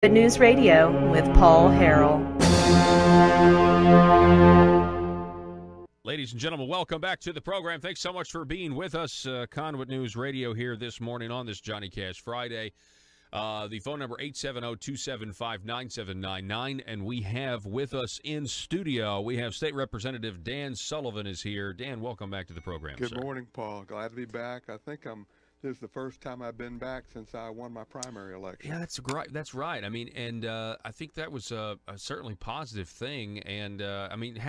Good News Radio with Paul Harrell. Ladies and gentlemen, welcome back to the program. Thanks so much for being with us. Conduit News Radio here this morning on this Johnny Cash Friday. The phone number 870-275-9799, and we have with us in studio, we have State Representative Dan Sullivan is here. Dan, welcome back to the program, Good sir. morning, Paul. Glad to be back. I think this is the first time I've been back since I won my primary election. Yeah, that's right. That's right. I mean, and I think that was a certainly positive thing. And I mean,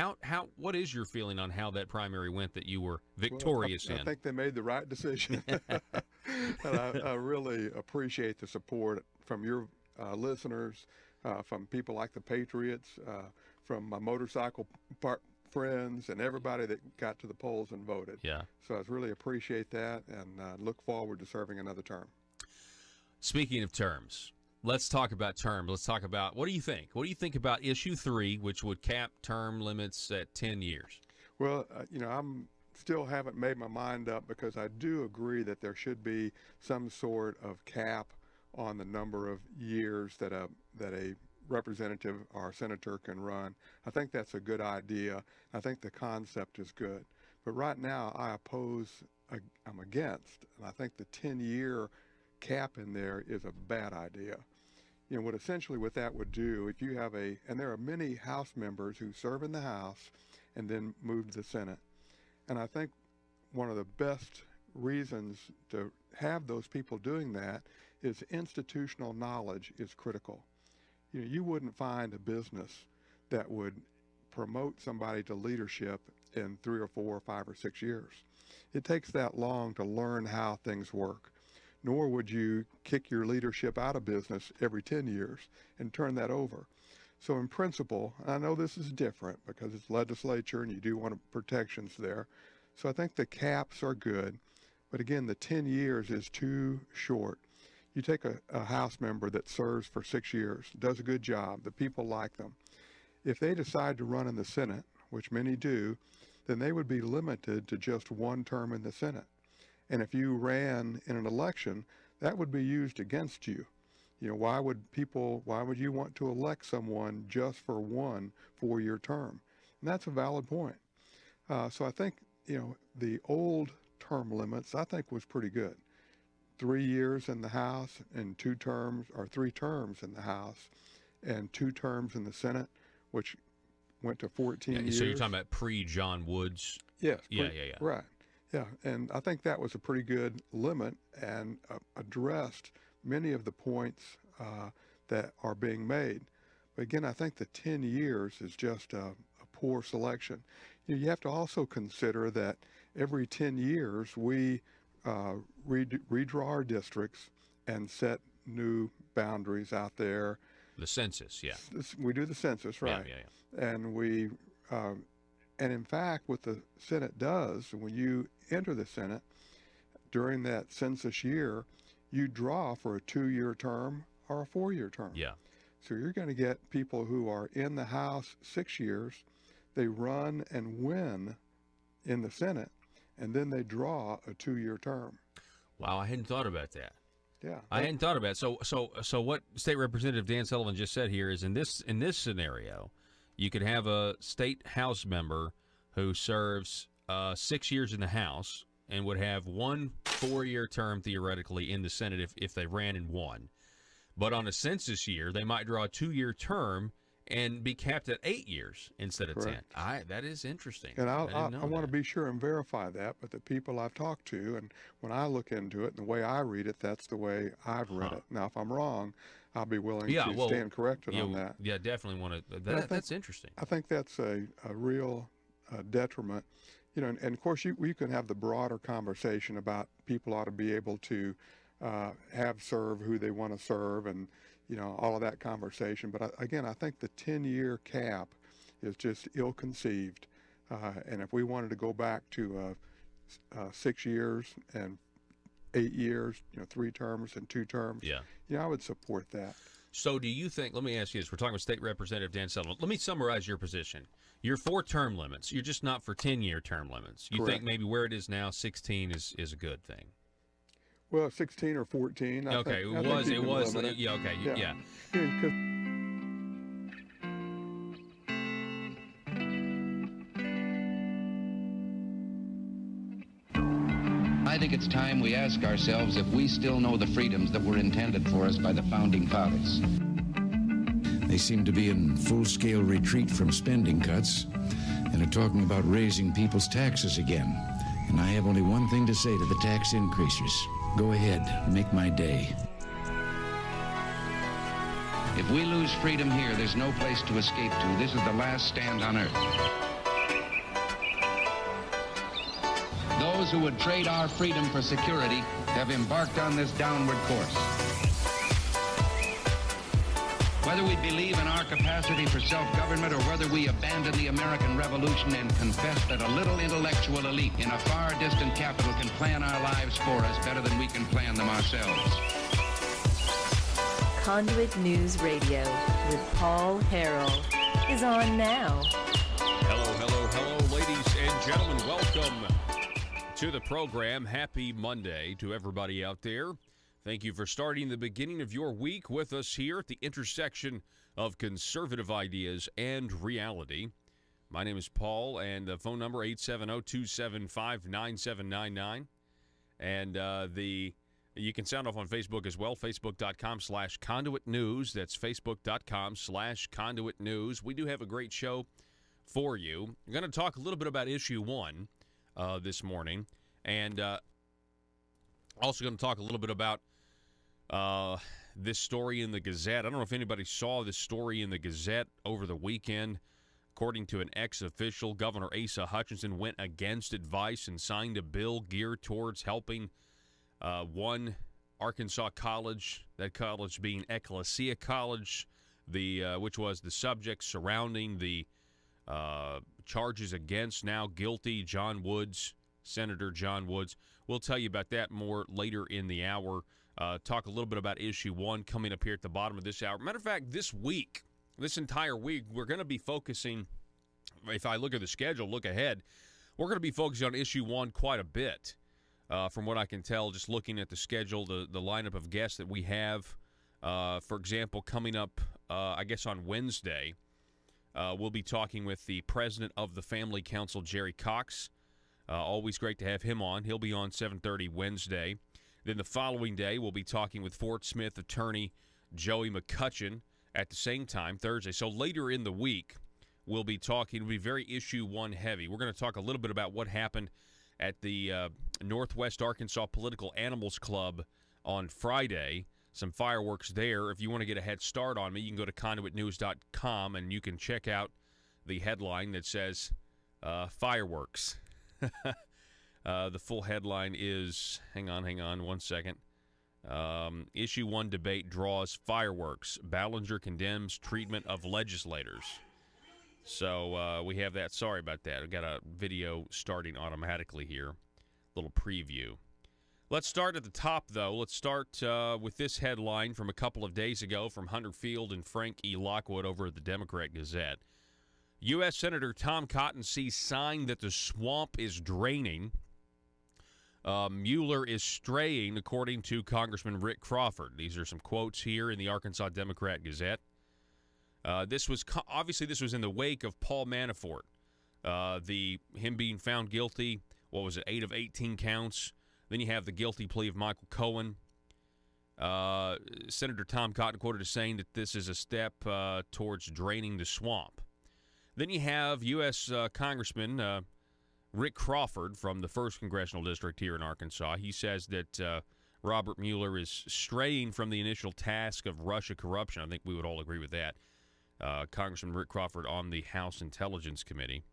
what is your feeling on how that primary went that you were victorious in? I think they made the right decision. And I really appreciate the support from your listeners, from people like the Patriots, from my motorcycle friends, and everybody that got to the polls and voted. Yeah. So I really appreciate that, and look forward to serving another term. Speaking of terms, let's talk about terms. Let's talk about, what do you think? What do you think about Issue 3, which would cap term limits at 10 years? Well, I'm still haven't made my mind up, because I do agree that there should be some sort of cap on the number of years that a representative or senator can run. I think that's a good idea. I think the concept is good. But right now, I'm against, and I think the 10-year cap in there is a bad idea. You know, what that would do, if you have and there are many House members who serve in the House and then move to the Senate. And I think one of the best reasons to have those people doing that is institutional knowledge is critical. You know, you wouldn't find a business that would promote somebody to leadership in 3 or 4 or 5 or 6 years. It takes that long to learn how things work. Nor would you kick your leadership out of business every 10 years and turn that over. So in principle, I know this is different because it's legislature and you do want protections there. So I think the caps are good. But again, the 10 years is too short. You take a House member that serves for 6 years, does a good job, the people like them. If they decide to run in the Senate, which many do, then they would be limited to just one term in the Senate. And if you ran in an election, that would be used against you. You know, why would you want to elect someone just for one 4-year term? And that's a valid point. So I think, the old term limits, I think, was pretty good. 3 years in the House and 2 terms, or 3 terms in the House and 2 terms in the Senate, which went to 14 years. So you're talking about pre-John Woods? Yes. Yeah. Right. Yeah, and I think that was a pretty good limit and addressed many of the points that are being made. But again, I think the 10 years is just a poor selection. You have to also consider that every 10 years we redraw our districts and set new boundaries out there. The census, yeah. We do the census, right? Yeah. And and in fact, what the Senate does, when you enter the Senate during that census year, you draw for a 2-year term or a 4-year term. Yeah. So you're going to get people who are in the House 6 years, they run and win in the Senate, and then they draw a 2-year term. Wow, I hadn't thought about that. Yeah. I hadn't thought about it. So what State Representative Dan Sullivan just said here is in this scenario, you could have a state House member who serves 6 years in the House and would have one 4-year term theoretically in the Senate if they ran and won. But on a census year, they might draw a 2-year term and be capped at 8 years instead of Correct. 10. That is interesting. And I want to be sure and verify that, but the people I've talked to, and when I look into it and the way I read it, that's the way I've read it. Now, if I'm wrong, I'll be willing to stand corrected on that. Yeah, definitely want to. That's interesting. I think that's a real detriment. And of course, you can have the broader conversation about people ought to be able to serve who they want to serve, and all of that conversation. But again, I think the 10-year cap is just ill-conceived. And if we wanted to go back to 6 years and 8 years, 3 terms and 2 terms, I would support that. So do you think, let me ask you this, we're talking with State Representative Dan Sullivan. Let me summarize your position. You're for term limits. You're just not for 10-year term limits. You Correct. think maybe where it is now, 16 is a good thing. Well, 16 or 14. Okay, I think you it can was, limit it. yeah, okay, Yeah. yeah. Yeah, 'cause I think it's time we ask ourselves if we still know the freedoms that were intended for us by the Founding Fathers. They seem to be in full-scale retreat from spending cuts and are talking about raising people's taxes again. And I have only one thing to say to the tax increasers. Go ahead, make my day. If we lose freedom here, there's no place to escape to. This is the last stand on earth. Those who would trade our freedom for security have embarked on this downward course. Whether we believe in our capacity for self-government or whether we abandon the American Revolution and confess that a little intellectual elite in a far distant capital can plan our lives for us better than we can plan them ourselves. Conduit News Radio with Paul Harrell is on now. Hello, ladies and gentlemen. Welcome to the program. Happy Monday to everybody out there. Thank you for starting the beginning of your week with us here at the intersection of conservative ideas and reality. My name is Paul, and the phone number 870-275-9799. And you can sound off on Facebook as well, facebook.com/Conduit News. That's facebook.com/Conduit News. We do have a great show for you. We're going to talk a little bit about issue 1 this morning, and also going to talk a little bit about this story in the Gazette. I don't know if anybody saw this story in the Gazette over the weekend. According to an ex-official, Governor Asa Hutchinson went against advice and signed a bill geared towards helping one Arkansas college, that college being Ecclesia College, which was the subject surrounding the charges against now guilty Senator John Woods. We'll tell you about that more later in the hour. Talk a little bit about issue 1 coming up here at the bottom of this hour. Matter of fact, this entire week, we're going to be focusing, if I look at the schedule, look ahead, we're going to be focusing on issue 1 quite a bit. From what I can tell, just looking at the schedule, the lineup of guests that we have. For example, coming up, I guess on Wednesday, we'll be talking with the president of the Family Council, Jerry Cox. Always great to have him on. He'll be on 7:30 Wednesday. Then the following day, we'll be talking with Fort Smith attorney Joey McCutcheon at the same time, Thursday. So later in the week, we'll be very issue 1 heavy. We're going to talk a little bit about what happened at the Northwest Arkansas Political Animals Club on Friday. Some fireworks there. If you want to get a head start on me, you can go to conduitnews.com and you can check out the headline that says fireworks. The full headline is, hang on 1 second. Issue 1 debate draws fireworks. Ballinger condemns treatment of legislators. So we have that. Sorry about that. I've got a video starting automatically here. Little preview. Let's start at the top, though. Let's start with this headline from a couple of days ago from Hunter Field and Frank E. Lockwood over at the Democrat Gazette. U.S. Senator Tom Cotton sees sign that the swamp is draining. Mueller is straying, according to Congressman Rick Crawford. These are some quotes here in the Arkansas Democrat Gazette. This was in the wake of Paul Manafort, him being found guilty. What was it? 8 of 18 counts. Then you have the guilty plea of Michael Cohen. Senator Tom Cotton quoted as saying that this is a step towards draining the swamp. Then you have U.S. Congressman Rick Crawford from the 1st Congressional District here in Arkansas. He says that Robert Mueller is straying from the initial task of Russia corruption. I think we would all agree with that. Congressman Rick Crawford on the House Intelligence Committee.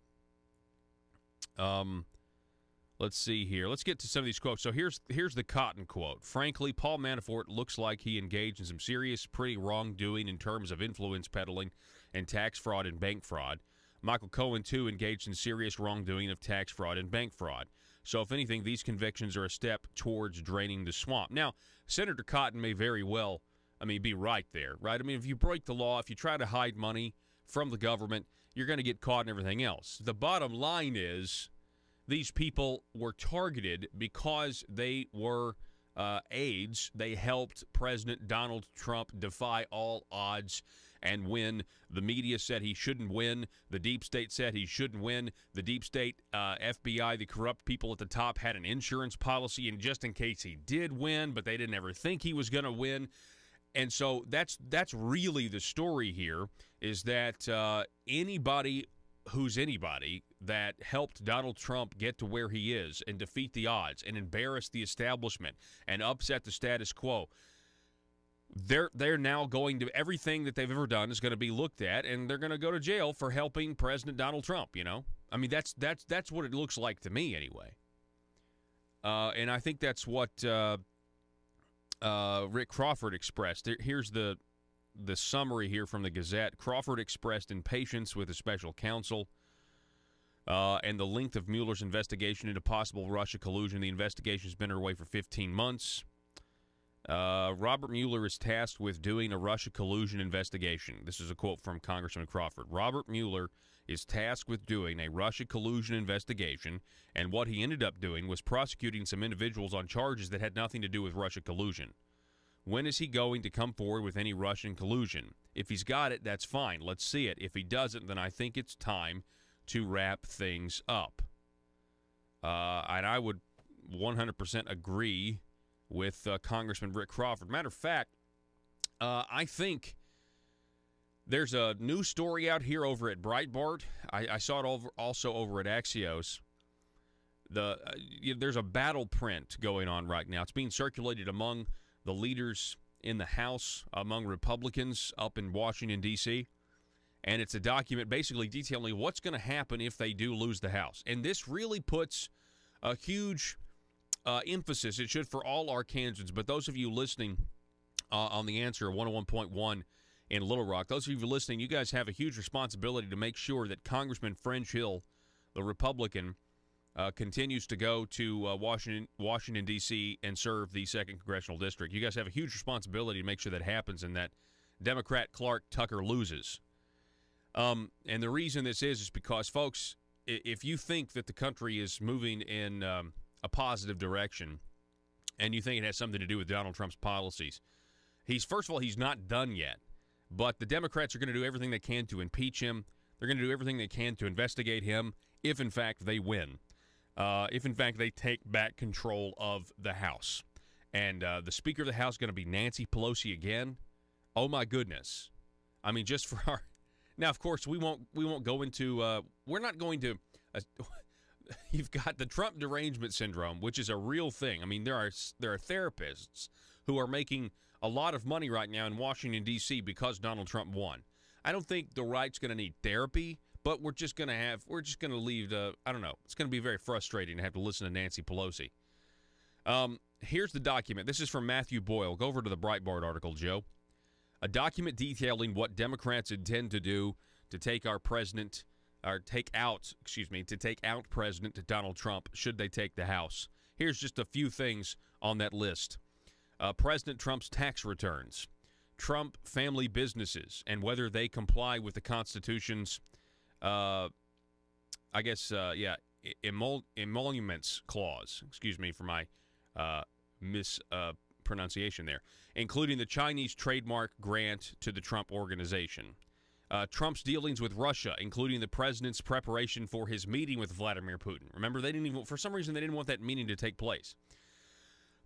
Let's see here. Let's get to some of these quotes. So here's the Cotton quote. Frankly, Paul Manafort looks like he engaged in some serious, pretty wrongdoing in terms of influence peddling and tax fraud and bank fraud. Michael Cohen, too, engaged in serious wrongdoing of tax fraud and bank fraud. So if anything, these convictions are a step towards draining the swamp. Now, Senator Cotton may very well, be right there, right? If you break the law, if you try to hide money from the government, you're going to get caught in everything else. The bottom line is these people were targeted because they were aides, they helped President Donald Trump defy all odds and win. The media said he shouldn't win. The deep state said he shouldn't win. The deep state, FBI, the corrupt people at the top had an insurance policy and just in case he did win, but they didn't ever think he was going to win. And so that's really the story here, is that anybody that helped Donald Trump get to where he is and defeat the odds and embarrass the establishment and upset the status quo, they're now going to, everything that they've ever done is going to be looked at, and they're going to go to jail for helping President Donald Trump. I mean, that's what it looks like to me anyway. And I think that's what Rick Crawford expressed. Here's the summary here from the Gazette. Crawford expressed impatience with the special counsel and the length of Mueller's investigation into possible Russia collusion. The investigation has been underway for 15 months. Robert Mueller is tasked with doing a Russia collusion investigation. This is a quote from Congressman Crawford. Robert Mueller is tasked with doing a Russia collusion investigation, and what he ended up doing was prosecuting some individuals on charges that had nothing to do with Russia collusion. When is he going to come forward with any Russian collusion? If he's got it, that's fine. Let's see it. If he doesn't, then I think it's time to wrap things up. And I would 100% agree with Congressman Rick Crawford. Matter of fact, I think there's a new story out here over at Breitbart. I saw it also over at Axios. There's a battle print going on right now. It's being circulated among the leaders in the House, among Republicans up in Washington, D.C., and it's a document basically detailing what's going to happen if they do lose the House. And this really puts a huge emphasis, it should for all Arkansans, but those of you listening on The Answer 101.1 in Little Rock, those of you listening, you guys have a huge responsibility to make sure that Congressman French Hill, the Republican, continues to go to Washington, D.C. and serve the 2nd Congressional District. You guys have a huge responsibility to make sure that happens and that Democrat Clark Tucker loses. And the reason this is because, folks, if you think that the country is moving in a positive direction and you think it has something to do with Donald Trump's policies, first of all, he's not done yet. But the Democrats are going to do everything they can to impeach him. They're going to do everything they can to investigate him if, in fact, they win. If, in fact, they take back control of the House. And the Speaker of the House is going to be Nancy Pelosi again. Oh, my goodness. I mean, just for our... Now, of course, we won't go into... we're not going to... You've got the Trump derangement syndrome, which is a real thing. I mean, there are therapists who are making a lot of money right now in Washington, D.C. because Donald Trump won. I don't think the right's going to need therapy, but we're just going to leave I don't know. It's going to be very frustrating to have to listen to Nancy Pelosi. Here's the document. This is from Matthew Boyle. Go over to the Breitbart article, Joe. A document detailing what Democrats intend to do to take out President Donald Trump should they take the House. Here's just a few things on that list. President Trump's tax returns, Trump family businesses, and whether they comply with the Constitution's, emoluments clause. Excuse me for my mispronunciation there. Including the Chinese trademark grant to the Trump Organization. Trump's dealings with Russia, including the president's preparation for his meeting with Vladimir Putin. Remember, for some reason, they didn't want that meeting to take place.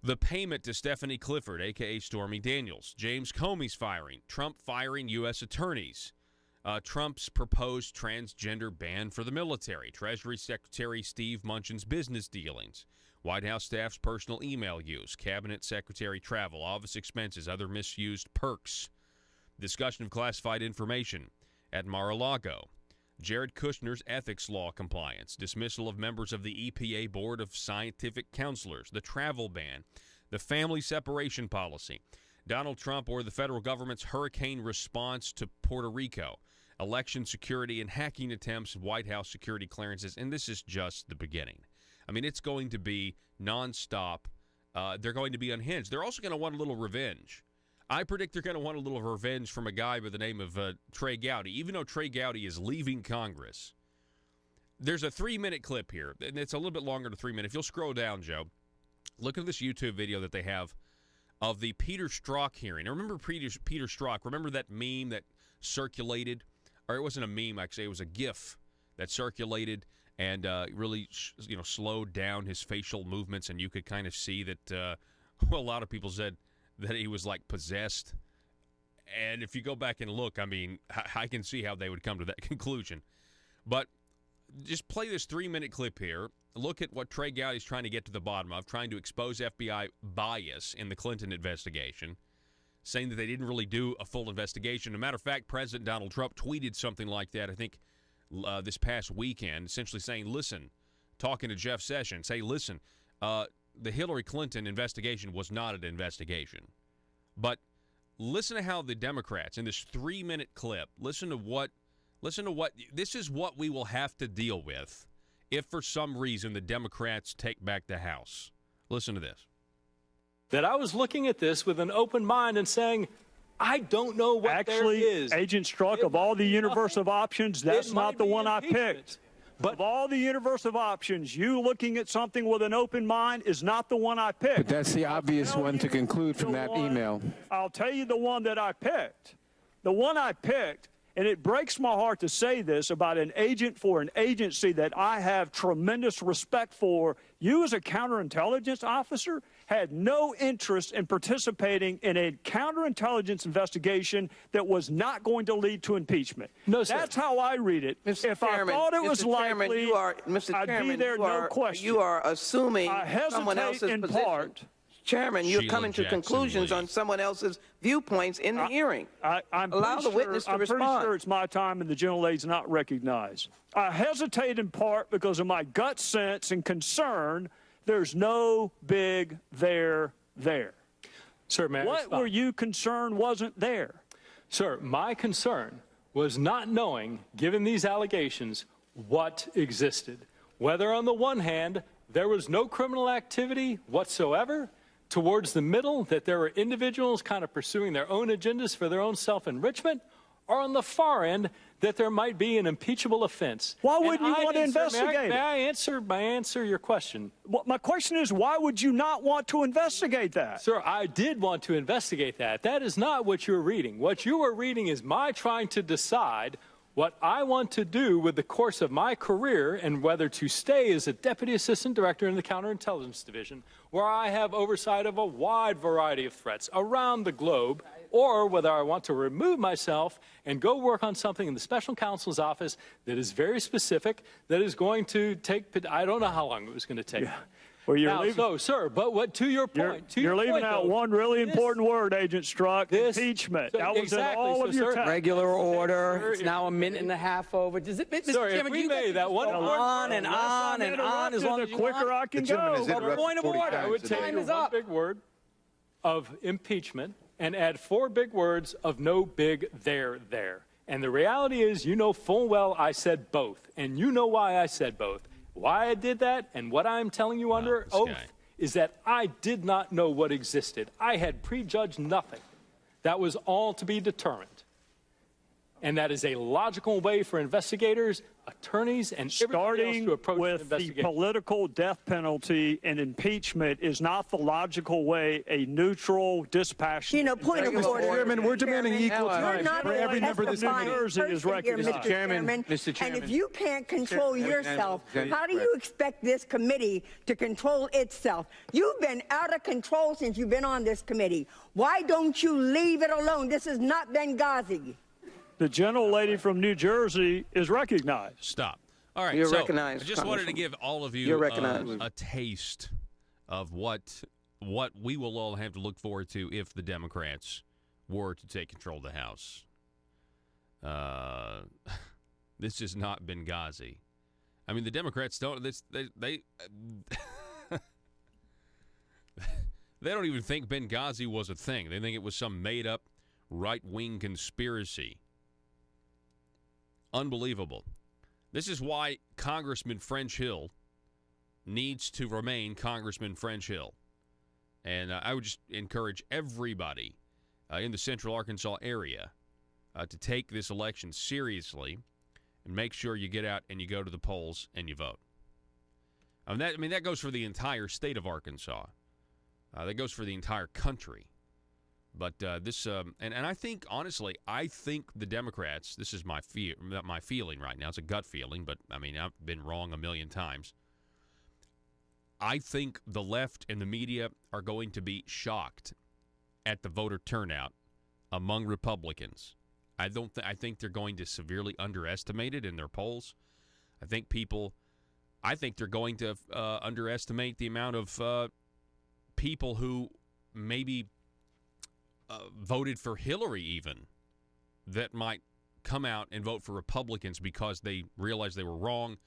The payment to Stephanie Clifford, a.k.a. Stormy Daniels. James Comey's firing. Trump firing U.S. attorneys. Trump's proposed transgender ban for the military. Treasury Secretary Steve Mnuchin's business dealings. White House staff's personal email use. Cabinet Secretary travel. Office expenses. Other misused perks. Discussion of classified information at Mar-a-Lago. Jared Kushner's ethics law compliance, dismissal of members of the EPA Board of Scientific Counselors, the travel ban, the family separation policy, Donald Trump or the federal government's hurricane response to Puerto Rico, election security and hacking attempts, White House security clearances, and this is just the beginning. I mean, it's going to be nonstop. They're going to be unhinged. They're also going to want a little revenge. I predict they're going to want a little revenge from a guy by the name of Trey Gowdy. Even though Trey Gowdy is leaving Congress, there's a 3-minute clip here, and it's a little bit longer than 3 minutes. If you'll scroll down, Joe, Look at this YouTube video that they have of the Peter Strzok hearing. Now, remember Peter Strzok? Remember that meme that circulated? Or it wasn't a meme, actually. It was a GIF that circulated and really slowed down his facial movements, and you could kind of see that, a lot of people said that he was, like, possessed. And if you go back and look, I mean, I can see how they would come to that conclusion. But just play this 3-minute clip here. Look at what Trey Gowdy's trying to get to the bottom of, trying to expose FBI bias in the Clinton investigation, saying that they didn't really do a full investigation. As a matter of fact, President Donald Trump tweeted something like that, I think, this past weekend, essentially saying, listen, talking to Jeff Sessions, say, listen, the Hillary Clinton investigation was not an investigation. But listen to how the Democrats, in this 3-minute clip, listen to what, this is what we will have to deal with if for some reason the Democrats take back the House. Listen to this. That I was looking at this with an open mind and saying, I don't know what there is. Agent Strzok, of all the universe of options, that's not the one I picked. But of all the universe of options, you looking at something with an open mind is not the one I picked. But that's the obvious one to conclude from that email. I'll tell you the one that I picked. The one I picked, and it breaks my heart to say this about an agent for an agency that I have tremendous respect for. You as a counterintelligence officer had no interest in participating in a counterintelligence investigation that was not going to lead to impeachment. No, sir. That's how I read it. Mr. If Chairman, I thought it was Mr. Chairman, likely, I'd be there, no question. You are assuming I someone else's hesitate in position. part. Chairman, you're Sheila coming to Jackson conclusions Lee. on someone else's viewpoints in the hearing. Allow the witness to I'm respond. pretty sure it's my time and the gentlelady's not recognized. I hesitate in part because of my gut sense and concern. There's no big there. Sir, may I What respond? were you concerned wasn't there? Sir, my concern was not knowing, given these allegations, what existed. Whether on the one hand, there was no criminal activity whatsoever, towards the middle, that there were individuals kind of pursuing their own agendas for their own self-enrichment, or on the far end, that there might be an impeachable offense. Why wouldn't you want to investigate it? May I answer your question? Well, my question is, why would you not want to investigate that? Sir, I did want to investigate that. That is not what you're reading. What you are reading is my trying to decide what I want to do with the course of my career and whether to stay as a Deputy Assistant Director in the Counterintelligence Division, where I have oversight of a wide variety of threats around the globe, or whether I want to remove myself and go work on something in the Special Counsel's office that is very specific, that is going to take, I don't know how long it was going to take. Yeah. Well, you're now, leaving, so, sir, but what to your point, you're leaving out one really important word, Agent Strzok, impeachment. So that was exactly, in all so, of your sir, text. Regular order. Sir, It's now a minute and a half over. Does it, Mr. Sir, if Chairman, we do you made guys that one go word on and on and on as long as the you quicker want? I can The gentleman go. is interrupted Point of 40 order. times I would today. take Time your is one up. big word of impeachment and add 4 big words of no big there. And the reality is, you know full well I said both. And you know why I said both. Why I did that and what I'm telling you under this oath guy. is that I did not know what existed. I had prejudged nothing. That was all to be determined. And that is a logical way for investigators, attorneys, and everybody else Starting to approach an with the investigation. political death penalty and impeachment is not the logical way a neutral, dispassionate... Point of Mr. order. Chairman, we're demanding equal time You're not for every member of this testifying committee. Jersey is person here, recognized. Mr. Chairman. Mr. Chairman. And if you can't control yourself, how do you expect this committee to control itself? You've been out of control since you've been on this committee. Why don't you leave it alone? This is not Benghazi. The gentlelady from New Jersey is recognized. Stop. All right, You're so recognized, I just wanted to Congressman. give all of you You're recognized. a taste of what we will all have to look forward to if the Democrats were to take control of the House. This is not Benghazi. I mean, the Democrats don't. They they don't even think Benghazi was a thing. They think it was some made-up right-wing conspiracy. Unbelievable. This is why Congressman French Hill needs to remain Congressman French Hill. And I would just encourage everybody in the Central Arkansas area to take this election seriously and make sure you get out and you go to the polls and you vote. That goes for the entire state of Arkansas. That goes for the entire country. But this, and I think, honestly, I think the Democrats, this is my feeling right now. It's a gut feeling, but, I mean, I've been wrong a million times. I think the left and the media are going to be shocked at the voter turnout among Republicans. I think they're going to severely underestimate it in their polls. I think they're going to underestimate the amount of people who maybe voted for Hillary even that might come out and vote for Republicans because they realize they were wrong.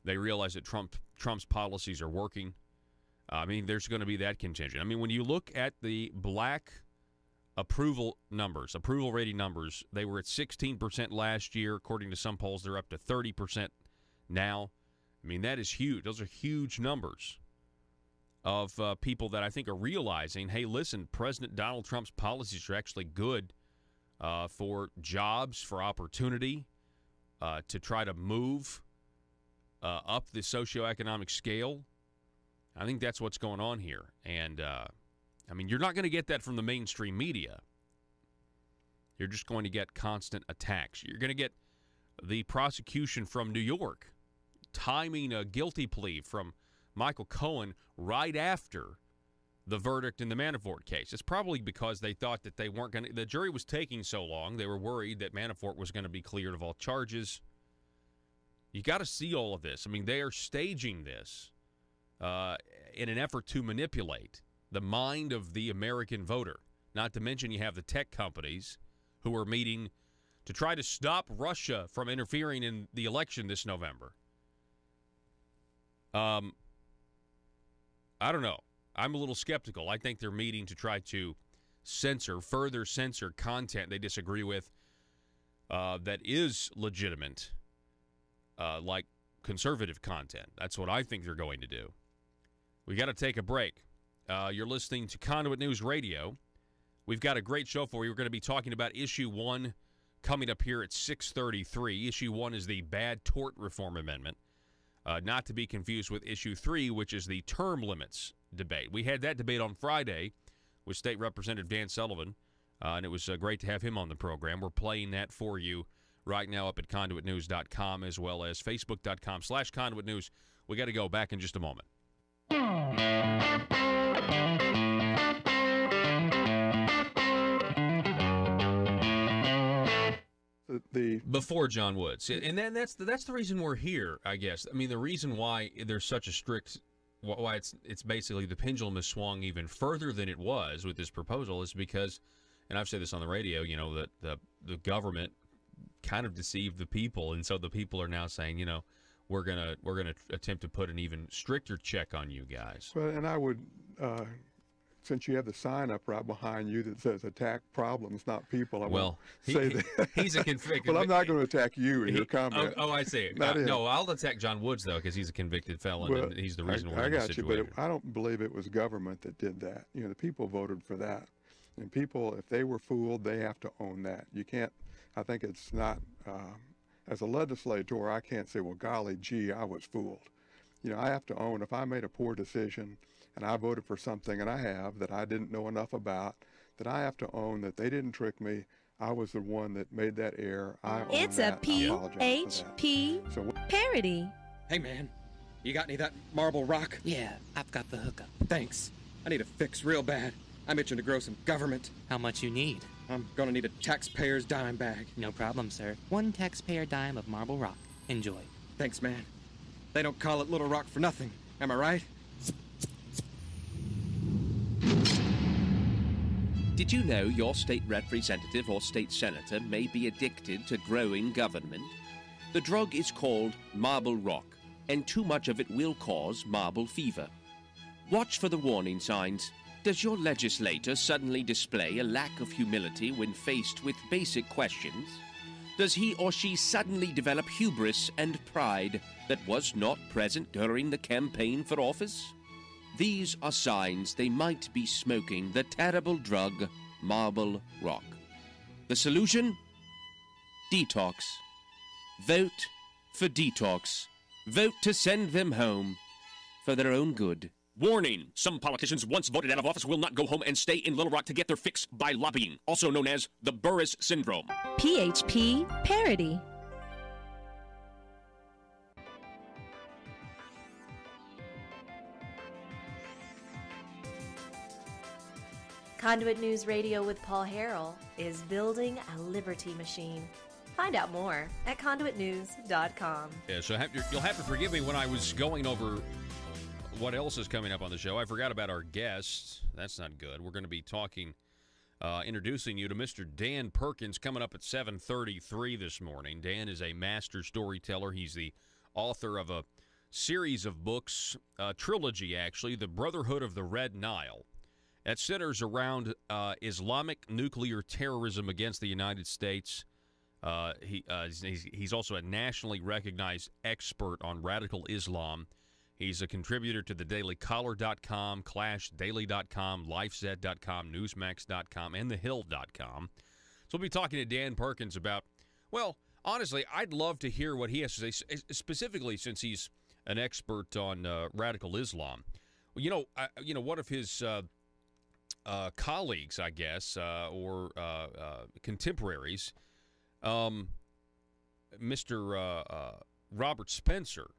They realize that Trump's policies are working. I mean, there's going to be that contingent. I mean, when you look at the black approval rating numbers, they were at 16% last year. According to some polls, they're up to 30% now. I mean, that is huge. Those are huge numbers of people that I think are realizing, hey, listen, President Donald Trump's policies are actually good for jobs, for opportunity, to try to move up the socioeconomic scale. I think that's what's going on here. And, I mean, you're not going to get that from the mainstream media. You're just going to get constant attacks. You're going to get the prosecution from New York timing a guilty plea from Michael Cohen right after the verdict in the Manafort case. It's probably because they thought that they weren't going to, the jury was taking so long, they were worried that Manafort was going to be cleared of all charges. You got to see all of this. I mean, they are staging this in an effort to manipulate the mind of the American voter. Not to mention you have the tech companies who are meeting to try to stop Russia from interfering in the election this November. I don't know. I'm a little skeptical. I think they're meeting to try to further censor content they disagree with that is legitimate, like conservative content. That's what I think they're going to do. We got to take a break. You're listening to Conduit News Radio. We've got a great show for you. We're going to be talking about Issue 1 coming up here at 6:33. Issue 1 is the Bad Tort Reform Amendment, not to be confused with Issue 3, which is the term limits debate. We had that debate on Friday with State Representative Dan Sullivan, and it was great to have him on the program. We're playing that for you right now up at conduitnews.com as well as facebook.com/conduitnews. We got to go back in just a moment. Before John Woods, and then that's the reason we're here, I guess. I mean, the reason why there's such a strict, why it's basically the pendulum has swung even further than it was with this proposal is because, and I've said this on the radio, you know, that the government kind of deceived the people, and so the people are now saying, you know, we're gonna attempt to put an even stricter check on you guys. Well, and I would, since you have the sign up right behind you that says "attack problems, not people," say that. He's a convicted. Well, I'm not going to attack you in your comment. Oh, I see. No, I'll attack John Woods though because he's a convicted felon and he's the reason we're in this situation. But I don't believe it was government that did that. You know, the people voted for that, and people, if they were fooled, they have to own that. You can't. I think it's not. As a legislator, I can't say, well, golly gee, I was fooled. You know, I have to own if I made a poor decision and I voted for something, and I have, that I didn't know enough about, that I have to own that they didn't trick me. I was the one that made that error. It's a PHP parody. Hey, man, you got any of that marble rock? Yeah, I've got the hookup. Thanks. I need a fix real bad. I'm itching to grow some government. How much you need? I'm gonna need a taxpayer's dime bag. No problem, sir. 1 taxpayer dime of marble rock. Enjoy. Thanks, man. They don't call it Little Rock for nothing. Am I right? Did you know your state representative or state senator may be addicted to growing government? The drug is called marble rock, and too much of it will cause marble fever. Watch for the warning signs. Does your legislator suddenly display a lack of humility when faced with basic questions? Does he or she suddenly develop hubris and pride that was not present during the campaign for office? These are signs they might be smoking the terrible drug, marble rock. The solution? Detox. Vote for detox. Vote to send them home for their own good. Warning, some politicians once voted out of office will not go home and stay in Little Rock to get their fix by lobbying, also known as the Burris Syndrome. PHP Parody. Conduit News Radio with Paul Harrell is building a liberty machine. Find out more at conduitnews.com. Yeah, so you'll have to forgive me when I was going over what else is coming up on the show. I forgot about our guests. That's not good. We're going to be talking, introducing you to Mr. Dan Perkins coming up at 7:33 this morning. Dan is a master storyteller. He's the author of a series of books, a trilogy actually, The Brotherhood of the Red Nile. That centers around Islamic nuclear terrorism against the United States. He's also a nationally recognized expert on radical Islam. He's a contributor to thedailycaller.com, clashdaily.com, lifezed.com, newsmax.com, and thehill.com. So we'll be talking to Dan Perkins about, well, honestly, I'd love to hear what he has to say, specifically since he's an expert on radical Islam. Well, one of his colleagues, I guess, or contemporaries, Mr. Robert Spencer,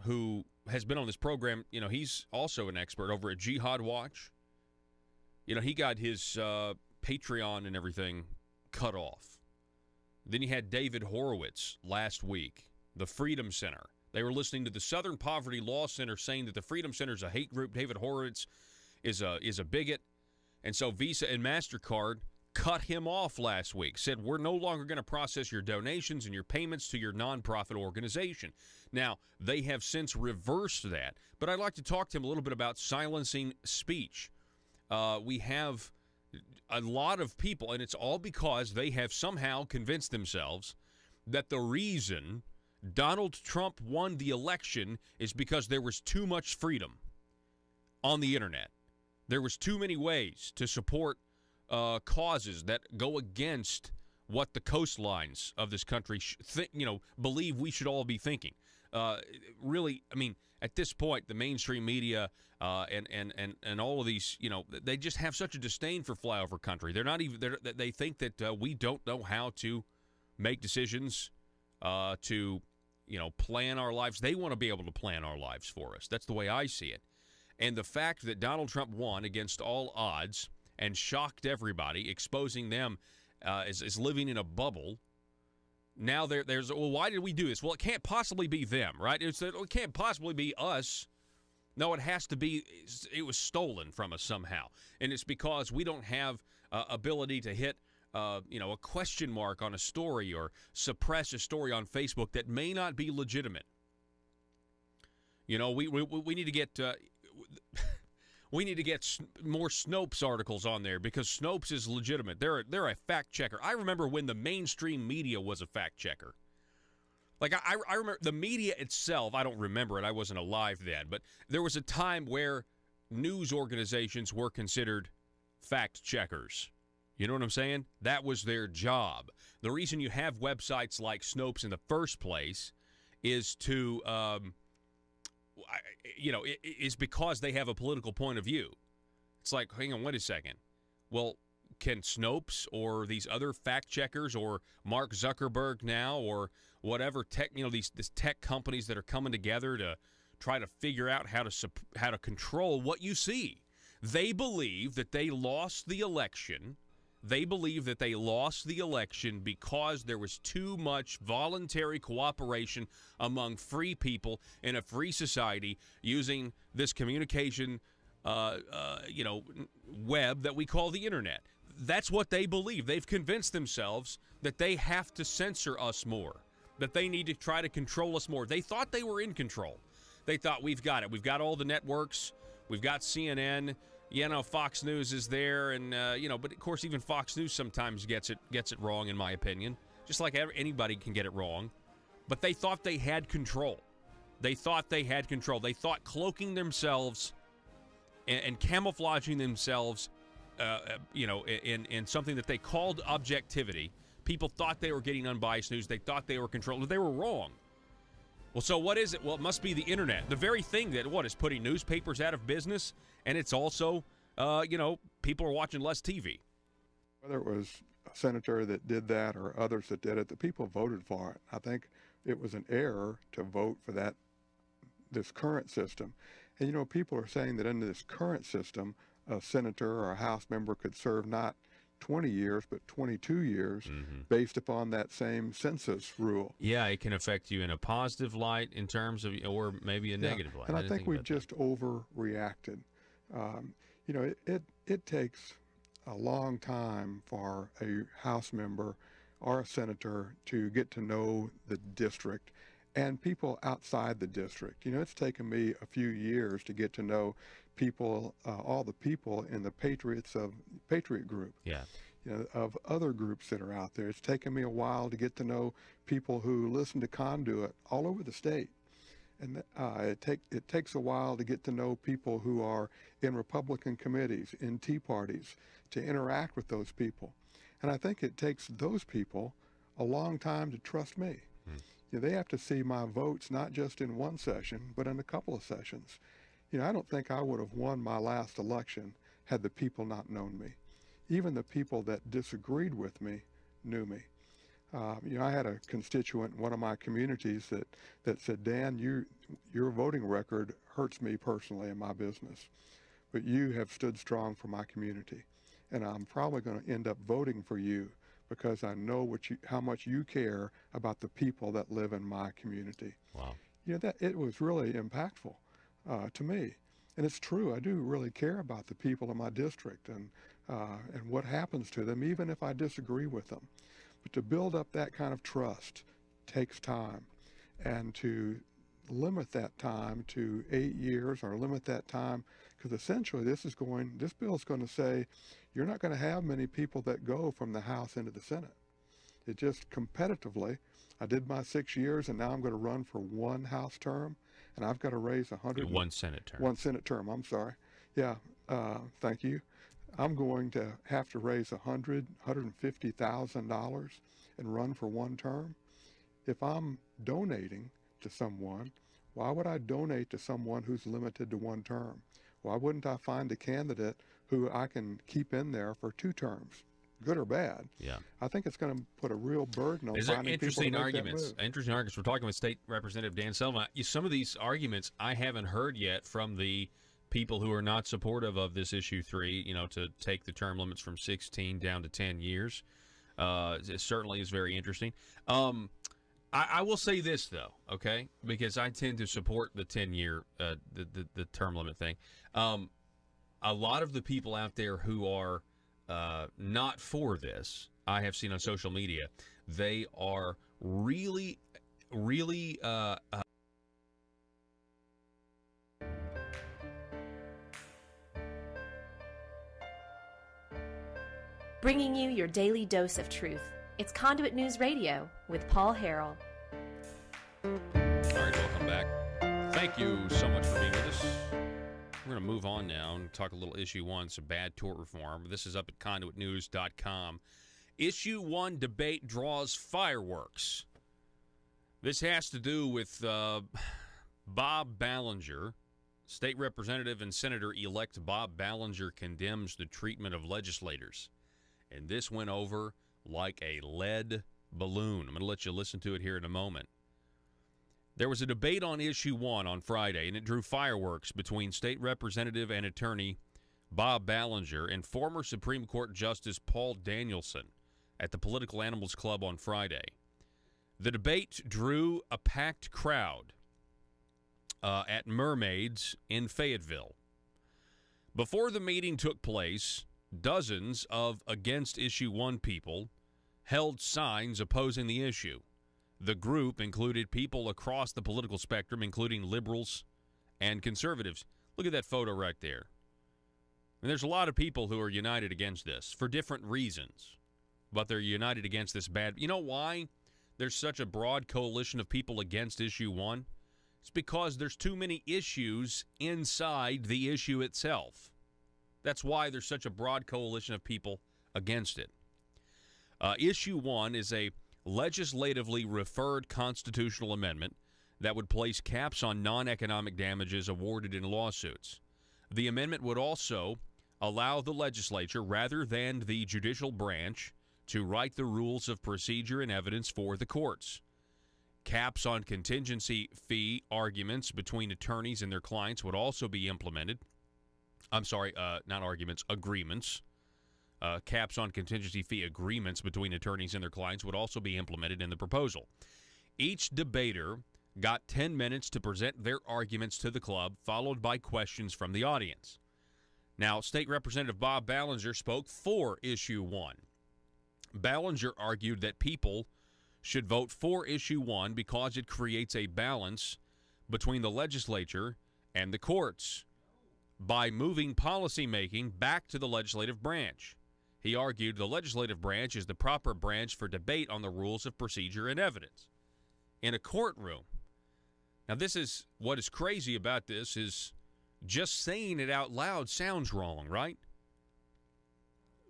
who has been on this program, he's also an expert over at Jihad Watch. He got his Patreon and everything cut off. Then you had David Horowitz last week, the Freedom Center. They were listening to the Southern Poverty Law Center saying that the Freedom Center is a hate group. David Horowitz is a bigot. And so Visa and MasterCard cut him off last week, said we're no longer going to process your donations and your payments to your nonprofit organization. Now, they have since reversed that, but I'd like to talk to him a little bit about silencing speech. We have a lot of people, and it's all because they have somehow convinced themselves that the reason Donald Trump won the election is because there was too much freedom on the internet. There was too many ways to support causes that go against what the coastlines of this country believe we should all be thinking. Really, I mean, at this point, the mainstream media and all of these, they just have such a disdain for flyover country. They're not even. They think that we don't know how to make decisions to plan our lives. They want to be able to plan our lives for us. That's the way I see it. And the fact that Donald Trump won against all odds and shocked everybody, exposing them as living in a bubble. Now there's, well, why did we do this? Well, it can't possibly be them, right? It can't possibly be us. No, it has to be, it was stolen from us somehow. And it's because we don't have ability to hit, a question mark on a story or suppress a story on Facebook that may not be legitimate. We need to get... We need to get more Snopes articles on there because Snopes is legitimate. They're a fact checker. I remember when the mainstream media was a fact checker. Like, I remember the media itself. I don't remember it. I wasn't alive then. But there was a time where news organizations were considered fact checkers. You know what I'm saying? That was their job. The reason you have websites like Snopes in the first place is to... is because they have a political point of view. It's like, hang on, wait a second. Well, can Snopes or these other fact checkers or Mark Zuckerberg now or whatever tech, these tech companies that are coming together to try to figure out how to control what you see? They believe that they lost the election. They believe that they lost the election because there was too much voluntary cooperation among free people in a free society using this communication, web that we call the internet. That's what they believe. They've convinced themselves that they have to censor us more, that they need to try to control us more. They thought they were in control. They thought, we've got it. We've got all the networks. We've got CNN. Fox News is there, and but of course even Fox News sometimes gets it wrong, in my opinion. Just like anybody can get it wrong. But they thought they had control. They thought cloaking themselves and camouflaging themselves, in something that they called objectivity. People thought they were getting unbiased news. They thought they were controlling. They were wrong. Well, so what is it? Well, it must be the internet. The very thing that, is putting newspapers out of business, and it's also, people are watching less TV. Whether it was a senator that did that or others that did it, the people voted for it. I think it was an error to vote for this current system. And, people are saying that under this current system, a senator or a House member could serve not 20 years, but 22 years based upon that same census rule. Yeah, it can affect you in a positive light in terms of, or maybe a negative light. And I think we've just overreacted. It takes a long time for a House member or a senator to get to know the district and people outside the district. It's taken me a few years to get to know people, all the people in the Patriot group. Yeah. Of other groups that are out there. It's taken me a while to get to know people who listen to Conduit all over the state. And it takes a while to get to know people who are in Republican committees, in Tea parties, to interact with those people. And I think it takes those people a long time to trust me. They have to see my votes not just in one session, but in a couple of sessions. I don't think I would have won my last election had the people not known me. Even the people that disagreed with me knew me. I had a constituent in one of my communities that said, Dan, your voting record hurts me personally in my business, but you have stood strong for my community. And I'm probably going to end up voting for you because I know how much you care about the people that live in my community. Wow. That it was really impactful to me. And it's true, I do really care about the people in my district and what happens to them, even if I disagree with them. But to build up that kind of trust takes time. And to limit that time to 8 years or limit that time, because essentially this bill is going to say you're not going to have many people that go from the House into the Senate. It just competitively, I did my 6 years and now I'm going to run for one House term and I've got to raise 100. One Senate term. One Senate term, I'm sorry. Yeah, thank you. I'm going to have to raise $150,000 and run for one term. If I'm donating to someone, why would I donate to someone who's limited to one term? Why wouldn't I find a candidate who I can keep in there for 2 terms, good or bad? Yeah. I think it's going to put a real burden on finding interesting people to make that move. Interesting arguments. We're talking with State Representative Dan Sullivan. Some of these arguments I haven't heard yet from the people who are not supportive of this issue 3, to take the term limits from 16 down to 10 years. It certainly is very interesting. I will say this, though, okay, because I tend to support the 10-year, the term limit thing. A lot of the people out there who are not for this, I have seen on social media, they are really, really bringing you your daily dose of truth. It's Conduit News Radio with Paul Harrell. All right, welcome back. Thank you so much for being with us. We're going to move on now and talk a little Issue 1, some bad tort reform. This is up at conduitnews.com. Issue 1 debate draws fireworks. This has to do with Bob Ballinger. State Representative and Senator-elect Bob Ballinger condemns the treatment of legislators. And this went over like a lead balloon. I'm going to let you listen to it here in a moment. There was a debate on Issue 1 on Friday, and it drew fireworks between State Representative and Attorney Bob Ballinger and former Supreme Court Justice Paul Danielson at the Political Animals Club on Friday. The debate drew a packed crowd at Mermaids in Fayetteville. Before the meeting took place, dozens of Against Issue 1 people held signs opposing the issue. The group included people across the political spectrum, including liberals and conservatives. Look at that photo right there. And there's a lot of people who are united against this for different reasons, but they're united against this bad. You know why there's such a broad coalition of people against Issue 1? It's because there's too many issues inside the issue itself. That's why there's such a broad coalition of people against it. Issue 1 is a legislatively referred constitutional amendment that would place caps on non-economic damages awarded in lawsuits. The amendment would also allow the legislature, rather than the judicial branch, to write the rules of procedure and evidence for the courts. Caps on contingency fee arguments between attorneys and their clients would also be implemented. Not arguments, agreements. Caps on contingency fee agreements between attorneys and their clients would also be implemented in the proposal. Each debater got 10 minutes to present their arguments to the club, followed by questions from the audience. Now, State Representative Bob Ballinger spoke for Issue 1. Ballinger argued that people should vote for Issue 1 because it creates a balance between the legislature and the courts by moving policymaking back to the legislative branch. He argued the legislative branch is the proper branch for debate on the rules of procedure and evidence in a courtroom. Now, this is what is crazy about this is just saying it out loud sounds wrong, right?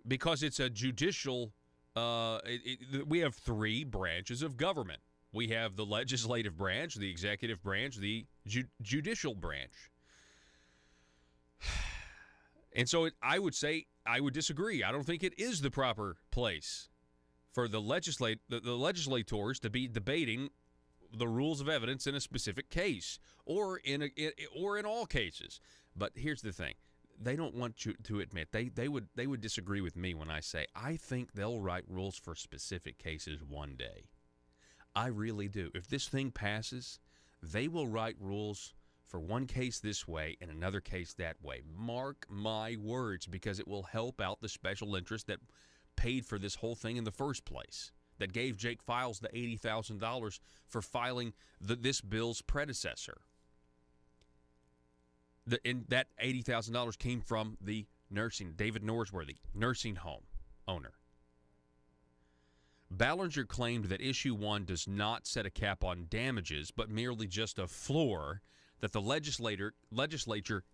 Because it's a judicial, we have three branches of government. We have the legislative branch, the executive branch, the judicial branch. And so I would say I would disagree. I don't think it is the proper place for the legislators to be debating the rules of evidence in a specific case or in all cases. But here's the thing. They don't want you to admit. They would disagree with me when I say I think they'll write rules for specific cases one day. I really do. If this thing passes, they will write rules for one case this way and another case that way. Mark my words, because it will help out the special interest that paid for this whole thing in the first place, that gave Jake Files the $80,000 for filing this bill's predecessor. And that $80,000 came from the David Norsworthy, nursing home owner. Ballinger claimed that Issue 1 does not set a cap on damages, but merely just a floor that the legislature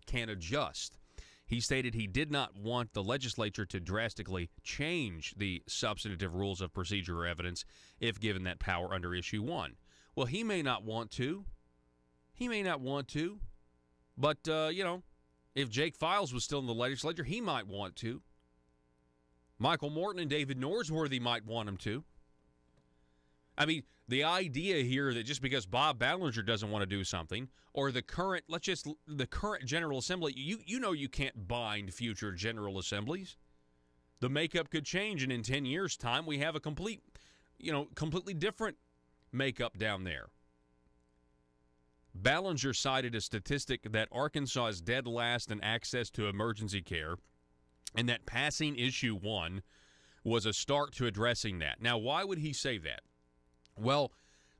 can adjust. He stated he did not want the legislature to drastically change the substantive rules of procedure or evidence if given that power under Issue 1. Well, he may not want to. But, if Jake Files was still in the legislature, he might want to. Michael Morton and David Norsworthy might want him to. I mean, the idea here that just because Bob Ballinger doesn't want to do something, or the current General Assembly, you can't bind future General Assemblies. The makeup could change, and in 10 years' time, we have a completely different makeup down there. Ballinger cited a statistic that Arkansas is dead last in access to emergency care, and that passing Issue 1 was a start to addressing that. Now, why would he say that? Well,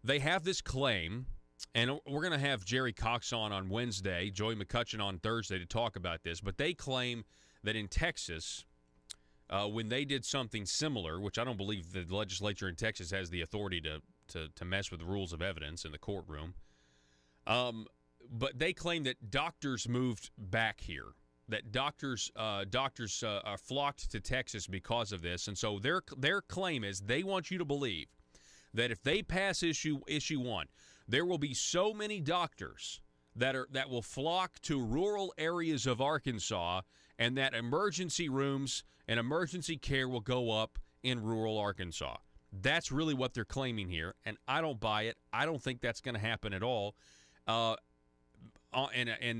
they have this claim, and we're going to have Jerry Cox on Wednesday, Joey McCutcheon on Thursday to talk about this, but they claim that in Texas, when they did something similar, which I don't believe the legislature in Texas has the authority to mess with the rules of evidence in the courtroom, but they claim that doctors moved back here, that doctors are flocked to Texas because of this, and so their claim is they want you to believe that if they pass issue 1, there will be so many doctors that will flock to rural areas of Arkansas, and that emergency rooms and emergency care will go up in rural Arkansas. That's really what they're claiming here, and I don't buy it. I don't think that's going to happen at all. And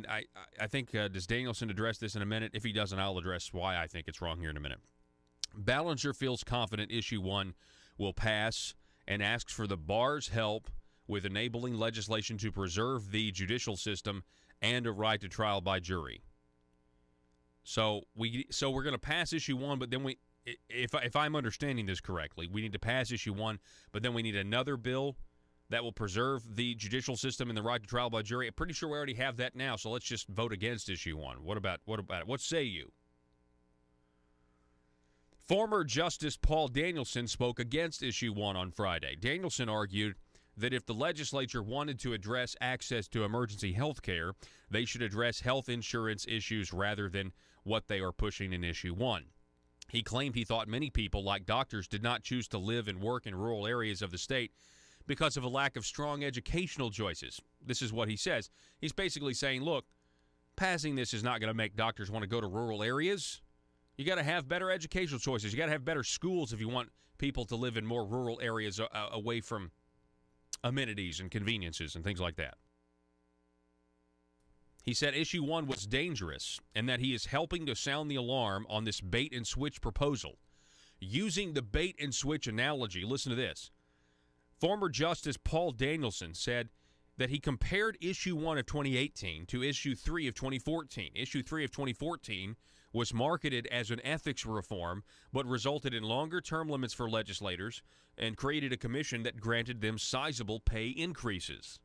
I think, does Danielson address this in a minute? If he doesn't, I'll address why I think it's wrong here in a minute. Ballinger feels confident Issue 1 will pass and asks for the bar's help with enabling legislation to preserve the judicial system and a right to trial by jury. So we're going to pass Issue 1, but then if I'm understanding this correctly, we need to pass Issue 1, but then we need another bill that will preserve the judicial system and the right to trial by jury. I'm pretty sure we already have that now, so let's just vote against Issue 1. What about it? What say you? Former Justice Paul Danielson spoke against Issue 1 on Friday. Danielson argued that if the legislature wanted to address access to emergency health care, they should address health insurance issues rather than what they are pushing in Issue 1. He claimed he thought many people, like doctors, did not choose to live and work in rural areas of the state because of a lack of strong educational choices. This is what he says. He's basically saying, look, passing this is not going to make doctors want to go to rural areas. You got to have better educational choices. You got to have better schools if you want people to live in more rural areas away from amenities and conveniences and things like that. He said issue 1 was dangerous and that he is helping to sound the alarm on this bait and switch proposal. Using the bait and switch analogy, listen to this. Former Justice Paul Danielson said that he compared issue 1 of 2018 to issue 3 of 2014. Issue 3 of 2014 was marketed as an ethics reform, but resulted in longer term limits for legislators and created a commission that granted them sizable pay increases.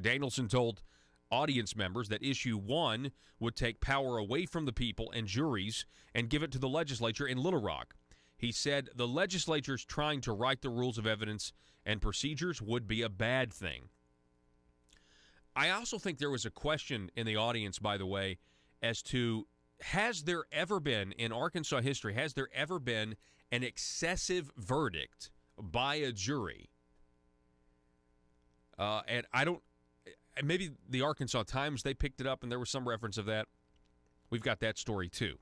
Danielson told audience members that issue 1 would take power away from the people and juries and give it to the legislature in Little Rock. He said the legislature's trying to write the rules of evidence and procedures would be a bad thing. I also think there was a question in the audience, by the way, as to has there ever been, in Arkansas history, has there ever been an excessive verdict by a jury? And I don't, maybe the Arkansas Times, they picked it up and there was some reference of that. We've got that story too.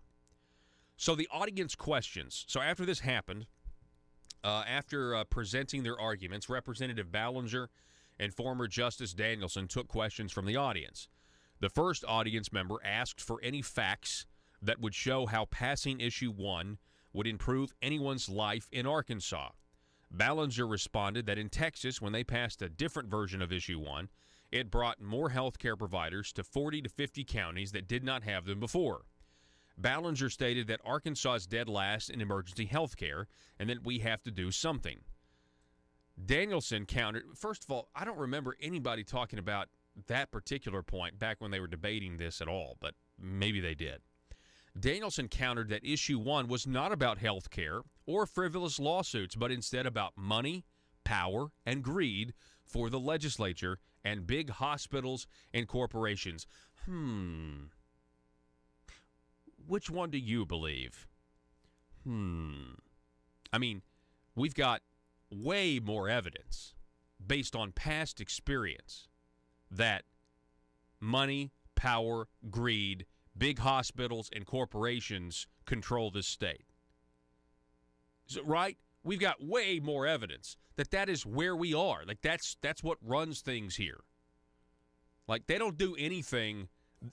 So the audience questions. So after this happened, after presenting their arguments, Representative Ballinger and former Justice Danielson took questions from the audience. The first audience member asked for any facts that would show how passing issue 1 would improve anyone's life in Arkansas. Ballinger responded that in Texas, when they passed a different version of issue 1, it brought more health care providers to 40 to 50 counties that did not have them before. Ballinger stated that Arkansas is dead last in emergency health care and that we have to do something. Danielson countered. First of all, I don't remember anybody talking about that particular point back when they were debating this at all, but maybe they did. Danielson countered that issue 1 was not about health care or frivolous lawsuits, but instead about money, power, and greed for the legislature and big hospitals and corporations. Which one do you believe? I mean, we've got way more evidence based on past experience that money, power, greed, big hospitals, and corporations control this state. So, right? We've got way more evidence that is where we are. Like, that's what runs things here. Like, they don't do anything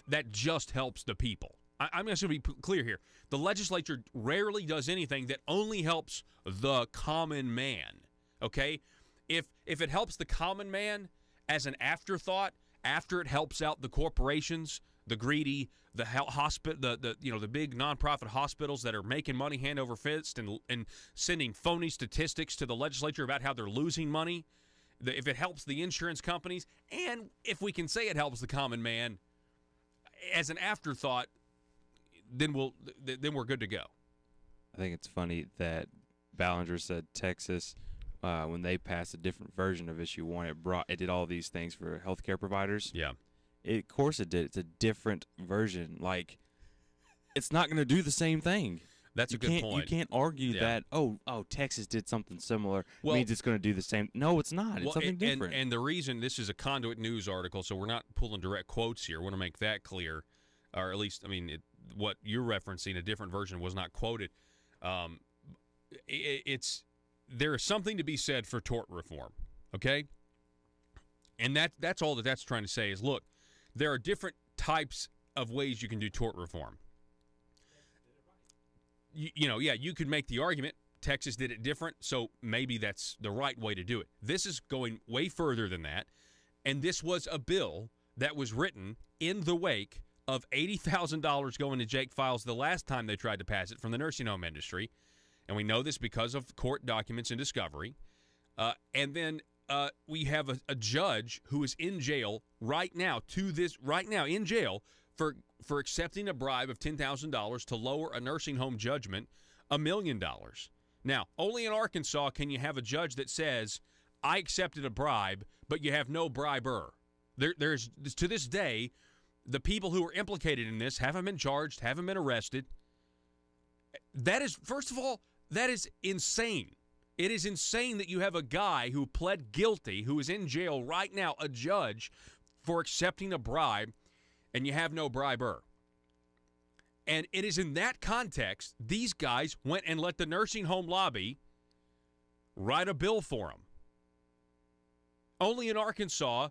that just helps the people. I'm just going to be clear here. The legislature rarely does anything that only helps the common man, okay? If it helps the common man as an afterthought, after it helps out the corporations, the greedy, the the big nonprofit hospitals that are making money hand over fist and sending phony statistics to the legislature about how they're losing money, if it helps the insurance companies, and if we can say it helps the common man as an afterthought, then we're good to go. I think it's funny that Ballinger said Texas, when they passed a different version of issue 1, it did all these things for healthcare providers. Yeah. Of course it did. It's a different version. Like, it's not going to do the same thing. That's a good point. You can't argue that, Texas did something similar, means it's going to do the same. No, it's not. It's something different. And the reason, this is a Conduit News article, so we're not pulling direct quotes here. I want to make that clear. Or at least, what you're referencing, a different version, was not quoted. There is something to be said for tort reform, okay? And that's all that's trying to say is, look, there are different types of ways you can do tort reform. You could make the argument Texas did it different, so maybe that's the right way to do it. This is going way further than that, and this was a bill that was written in the wake of $80,000 going to Jake Files the last time they tried to pass it from the nursing home industry. And we know this because of court documents and discovery. And then we have a judge who is in jail right now, in jail for accepting a bribe of $10,000 to lower a nursing home judgment $1 million. Now, only in Arkansas can you have a judge that says, I accepted a bribe, but you have no briber. There's to this day, the people who are implicated in this haven't been charged, haven't been arrested. That is, first of all, that is insane. It is insane that you have a guy who pled guilty, who is in jail right now, a judge, for accepting a bribe, and you have no briber. And it is in that context, these guys went and let the nursing home lobby write a bill for them. Only in Arkansas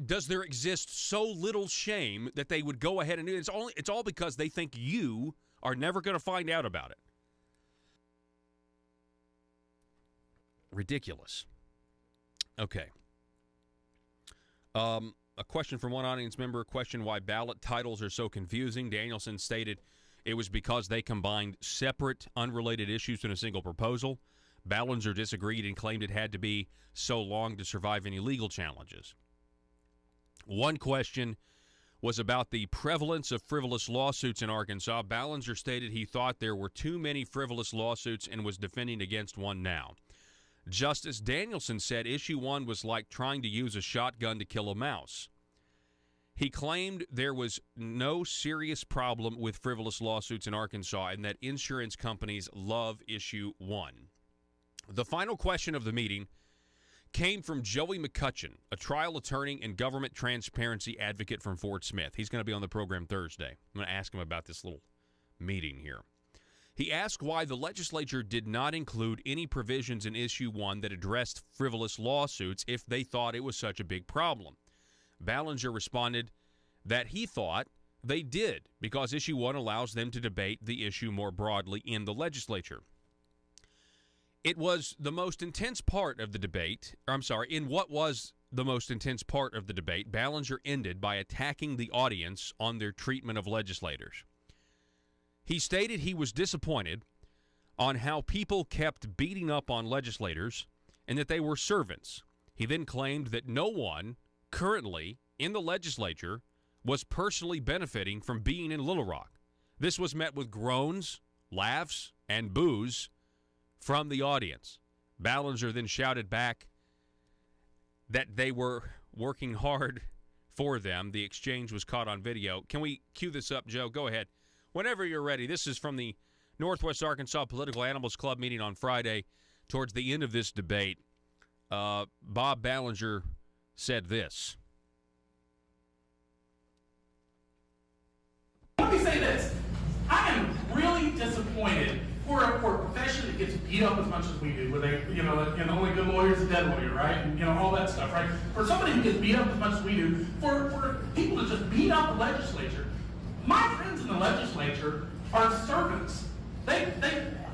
does there exist so little shame that they would go ahead and do it. It's all because they think you are never going to find out about it. Ridiculous. Okay. A question from one audience member questioned why ballot titles are so confusing. Danielson stated it was because they combined separate, unrelated issues in a single proposal. Ballinger disagreed and claimed it had to be so long to survive any legal challenges. One question was about the prevalence of frivolous lawsuits in Arkansas. Ballinger stated he thought there were too many frivolous lawsuits and was defending against one now. Justice Danielson said issue 1 was like trying to use a shotgun to kill a mouse. He claimed there was no serious problem with frivolous lawsuits in Arkansas and that insurance companies love issue 1. The final question of the meeting came from Joey McCutcheon, a trial attorney and government transparency advocate from Fort Smith. He's going to be on the program Thursday. I'm going to ask him about this little meeting here. He asked why the legislature did not include any provisions in Issue 1 that addressed frivolous lawsuits if they thought it was such a big problem. Ballinger responded that he thought they did because Issue 1 allows them to debate the issue more broadly in the legislature. It was the most intense part of the debate. In what was the most intense part of the debate, Ballinger ended by attacking the audience on their treatment of legislators. He stated he was disappointed on how people kept beating up on legislators and that they were servants. He then claimed that no one currently in the legislature was personally benefiting from being in Little Rock. This was met with groans, laughs, and boos from the audience. Ballinger then shouted back that they were working hard for them. The exchange was caught on video. Can we cue this up, Joe? Go ahead. Whenever you're ready. This is from the Northwest Arkansas Political Animals Club meeting on Friday. Towards the end of this debate, Bob Ballinger said this. Let me say this. I am really disappointed for a profession that gets beat up as much as we do, where they, only good lawyer is a dead lawyer, right? And, all that stuff, right? For somebody who gets beat up as much as we do, for people to just beat up the legislature. My friends in the legislature are servants. They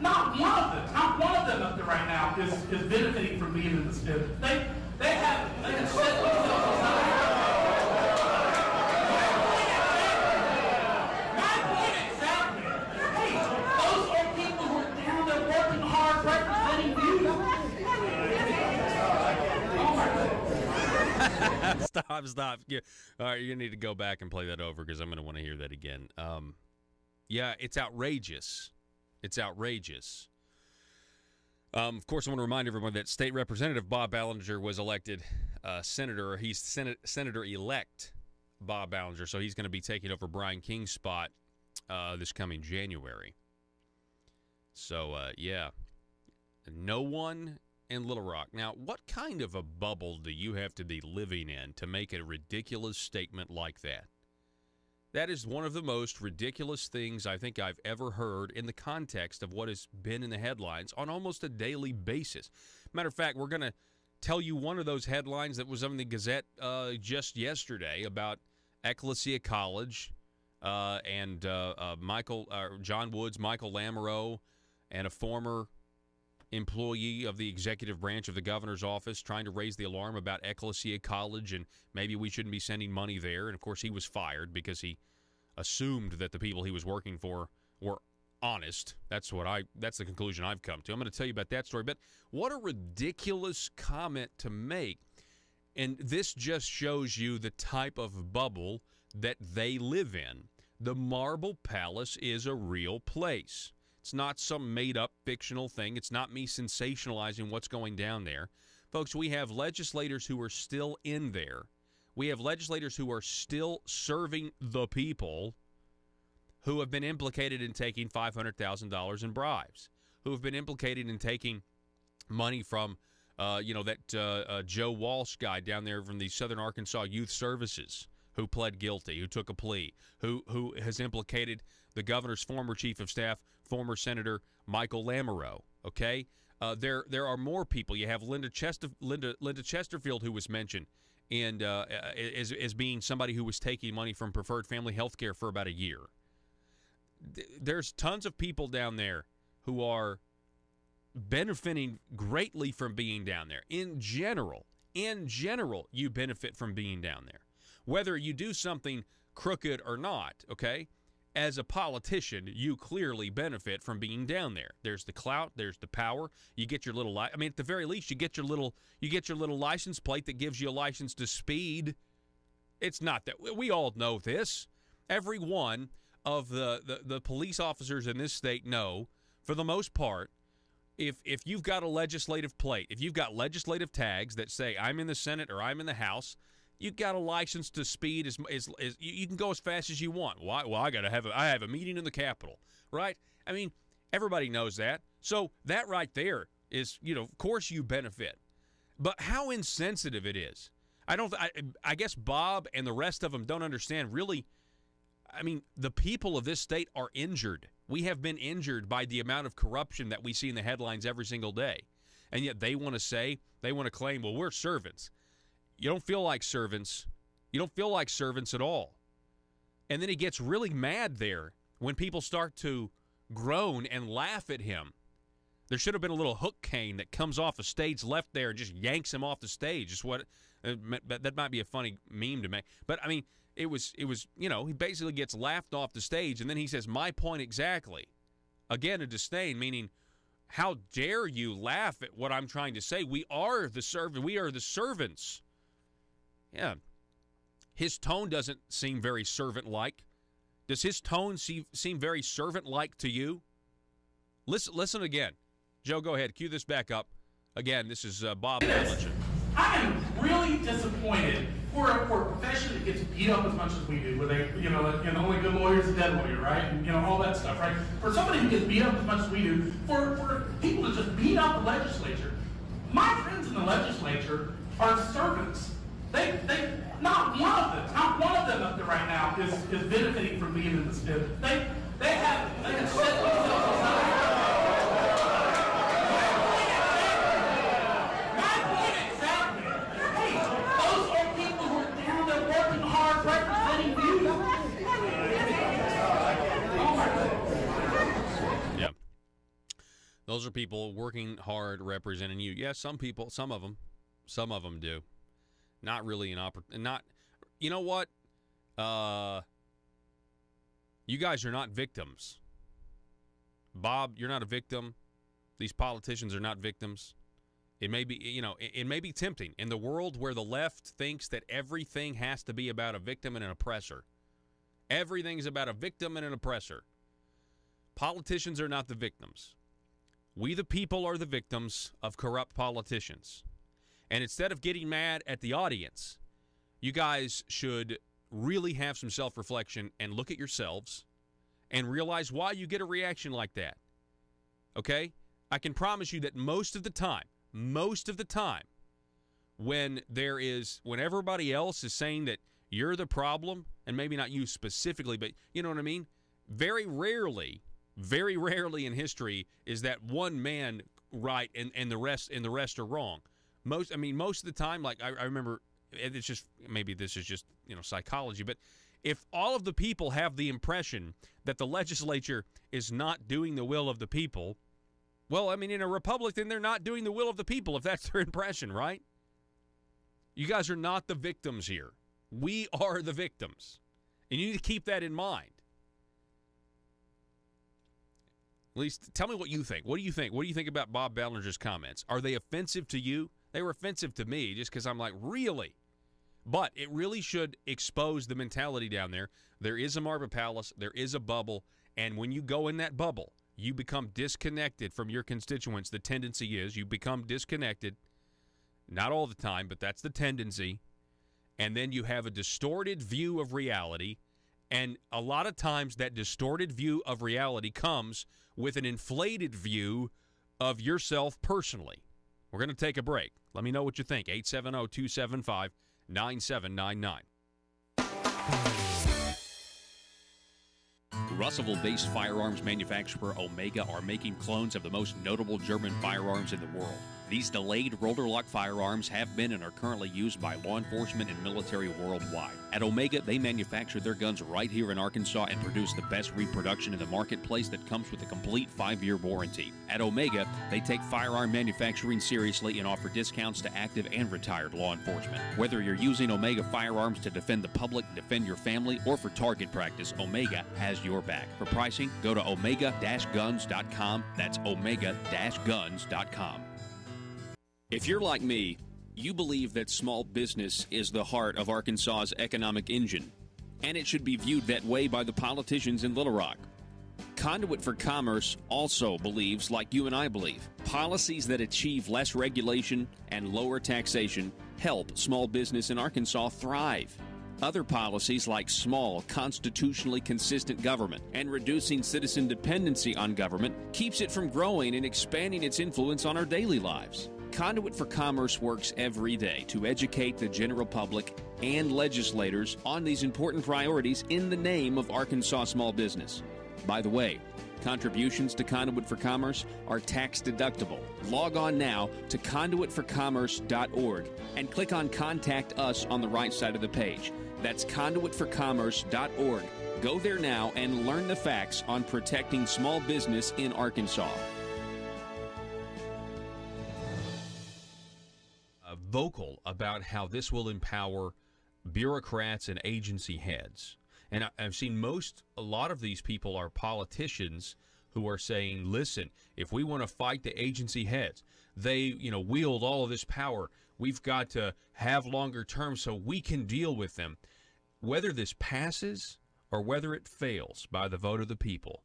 not one of them up there right now is benefiting from being in this business. They have set themselves aside. My point exactly. Hey, those are people who are down there working hard, representing you. Stop. Yeah. All right, you need to go back and play that over because I'm going to want to hear that again. Yeah, it's outrageous. It's outrageous. Of course, I want to remind everyone that State Representative Bob Ballinger was elected senator. He's Senator-elect Bob Ballinger, so he's going to be taking over Brian King's spot this coming January. So, yeah, no one in Little Rock. Now, what kind of a bubble do you have to be living in to make a ridiculous statement like that? That is one of the most ridiculous things I think I've ever heard in the context of what has been in the headlines on almost a daily basis. Matter of fact, we're going to tell you one of those headlines that was on the Gazette just yesterday about Ecclesia College and John Woods, Michael Lamoureux, and a former employee of the executive branch of the governor's office trying to raise the alarm about Ecclesia College and maybe we shouldn't be sending money there. And, of course, he was fired because he assumed that the people he was working for were honest. That's the conclusion I've come to. I'm going to tell you about that story. But what a ridiculous comment to make. And this just shows you the type of bubble that they live in. The Marble Palace is a real place. It's not some made-up fictional thing. It's not me sensationalizing what's going down there. Folks, we have legislators who are still in there. We have legislators who are still serving the people who have been implicated in taking $500,000 in bribes, who have been implicated in taking money from, that Joe Walsh guy down there from the Southern Arkansas Youth Services who pled guilty, who took a plea, who has implicated the governor's former chief of staff, former Senator Michael Lamoureux. Okay, there are more people. You have Linda Chesterfield, who was mentioned, and as being somebody who was taking money from Preferred Family Health Care for about a year. There's tons of people down there who are benefiting greatly from being down there. In general, you benefit from being down there. Whether you do something crooked or not, okay? As a politician, you clearly benefit from being down there. There's the clout, there's the power. You get your little at the very least you get your little license plate that gives you a license to speed. It's not that we all know this. Every one of the police officers in this state know, for the most part, if you've got a legislative plate, if you've got legislative tags that say I'm in the Senate or I'm in the House, you've got a license to speed as you can go as fast as you want. Why? Well, I have a meeting in the Capitol, right? I mean, everybody knows that. So that right there is, of course you benefit. But how insensitive it is. I guess Bob and the rest of them don't understand really. I mean, the people of this state are injured. We have been injured by the amount of corruption that we see in the headlines every single day. And yet they want to claim, well, we're servants. You don't feel like servants. You don't feel like servants at all. And then he gets really mad there when people start to groan and laugh at him. There should have been a little hook cane that comes off a stage left there and just yanks him off the stage. That might be a funny meme to make. But, I mean, it was he basically gets laughed off the stage, and then he says, my point exactly. Again, a disdain, meaning, how dare you laugh at what I'm trying to say? We are the servants. Yeah. His tone doesn't seem very servant-like. Does his tone seem very servant-like to you? Listen again. Joe, go ahead. Cue this back up. Again, this is Bob Ballinger. I am really disappointed for a profession that gets beat up as much as we do, where they, only good lawyers are dead lawyer, right? And, all that stuff, right? For somebody who gets beat up as much as we do, for people to just beat up the legislature. My friends in the legislature are servants. They not one of them up there right now is benefiting from being in this business. They have set themselves aside. My point exactly. Hey, those are people who are down there working hard, representing you. Yeah. Those are people working hard representing you. Yeah, some of them do. Not really an opportunity. Not, you know what? You guys are not victims. Bob, you're not a victim. These politicians are not victims. It may be, it may be tempting in the world where the left thinks that everything has to be about a victim and an oppressor. Everything's about a victim and an oppressor. Politicians are not the victims. We, the people, are the victims of corrupt politicians. And instead of getting mad at the audience, you guys should really have some self-reflection and look at yourselves and realize why you get a reaction like that. Okay? I can promise you that most of the time, when everybody else is saying that you're the problem, and maybe not you specifically, but you know what I mean? Very rarely in history is that one man right and the rest are wrong. Most of the time, like I remember, it's just, maybe this is just, psychology, but if all of the people have the impression that the legislature is not doing the will of the people, well, I mean, in a republic, then they're not doing the will of the people, if that's their impression, right? You guys are not the victims here. We are the victims. And you need to keep that in mind. At least tell me what you think. What do you think? What do you think about Bob Ballinger's comments? Are they offensive to you? They were offensive to me just because I'm like, really? But it really should expose the mentality down there. There is a marble palace. There is a bubble. And when you go in that bubble, you become disconnected from your constituents. The tendency is you become disconnected. Not all the time, but that's the tendency. And then you have a distorted view of reality. And a lot of times that distorted view of reality comes with an inflated view of yourself personally. We're going to take a break. Let me know what you think. 870-275-9799. Russellville-based firearms manufacturer Omega are making clones of the most notable German firearms in the world. These delayed rotor-lock firearms have been and are currently used by law enforcement and military worldwide. At Omega, they manufacture their guns right here in Arkansas and produce the best reproduction in the marketplace that comes with a complete 5-year warranty. At Omega, they take firearm manufacturing seriously and offer discounts to active and retired law enforcement. Whether you're using Omega firearms to defend the public, defend your family, or for target practice, Omega has your back. For pricing, go to omega-guns.com. That's omega-guns.com. If you're like me, you believe that small business is the heart of Arkansas's economic engine, and it should be viewed that way by the politicians in Little Rock. Conduit for Commerce also believes, like you and I believe, policies that achieve less regulation and lower taxation help small business in Arkansas thrive. Other policies like small, constitutionally consistent government and reducing citizen dependency on government keeps it from growing and expanding its influence on our daily lives. Conduit for Commerce works every day to educate the general public and legislators on these important priorities in the name of Arkansas small business. By the way, contributions to Conduit for Commerce are tax deductible. Log on now to conduitforcommerce.org and click on Contact Us on the right side of the page. That's conduitforcommerce.org. Go there now and learn the facts on protecting small business in Arkansas. Vocal about how this will empower bureaucrats and agency heads. And I've seen a lot of these people are politicians who are saying, listen, if we want to fight the agency heads, they, wield all of this power. We've got to have longer terms so we can deal with them. Whether this passes or whether it fails by the vote of the people,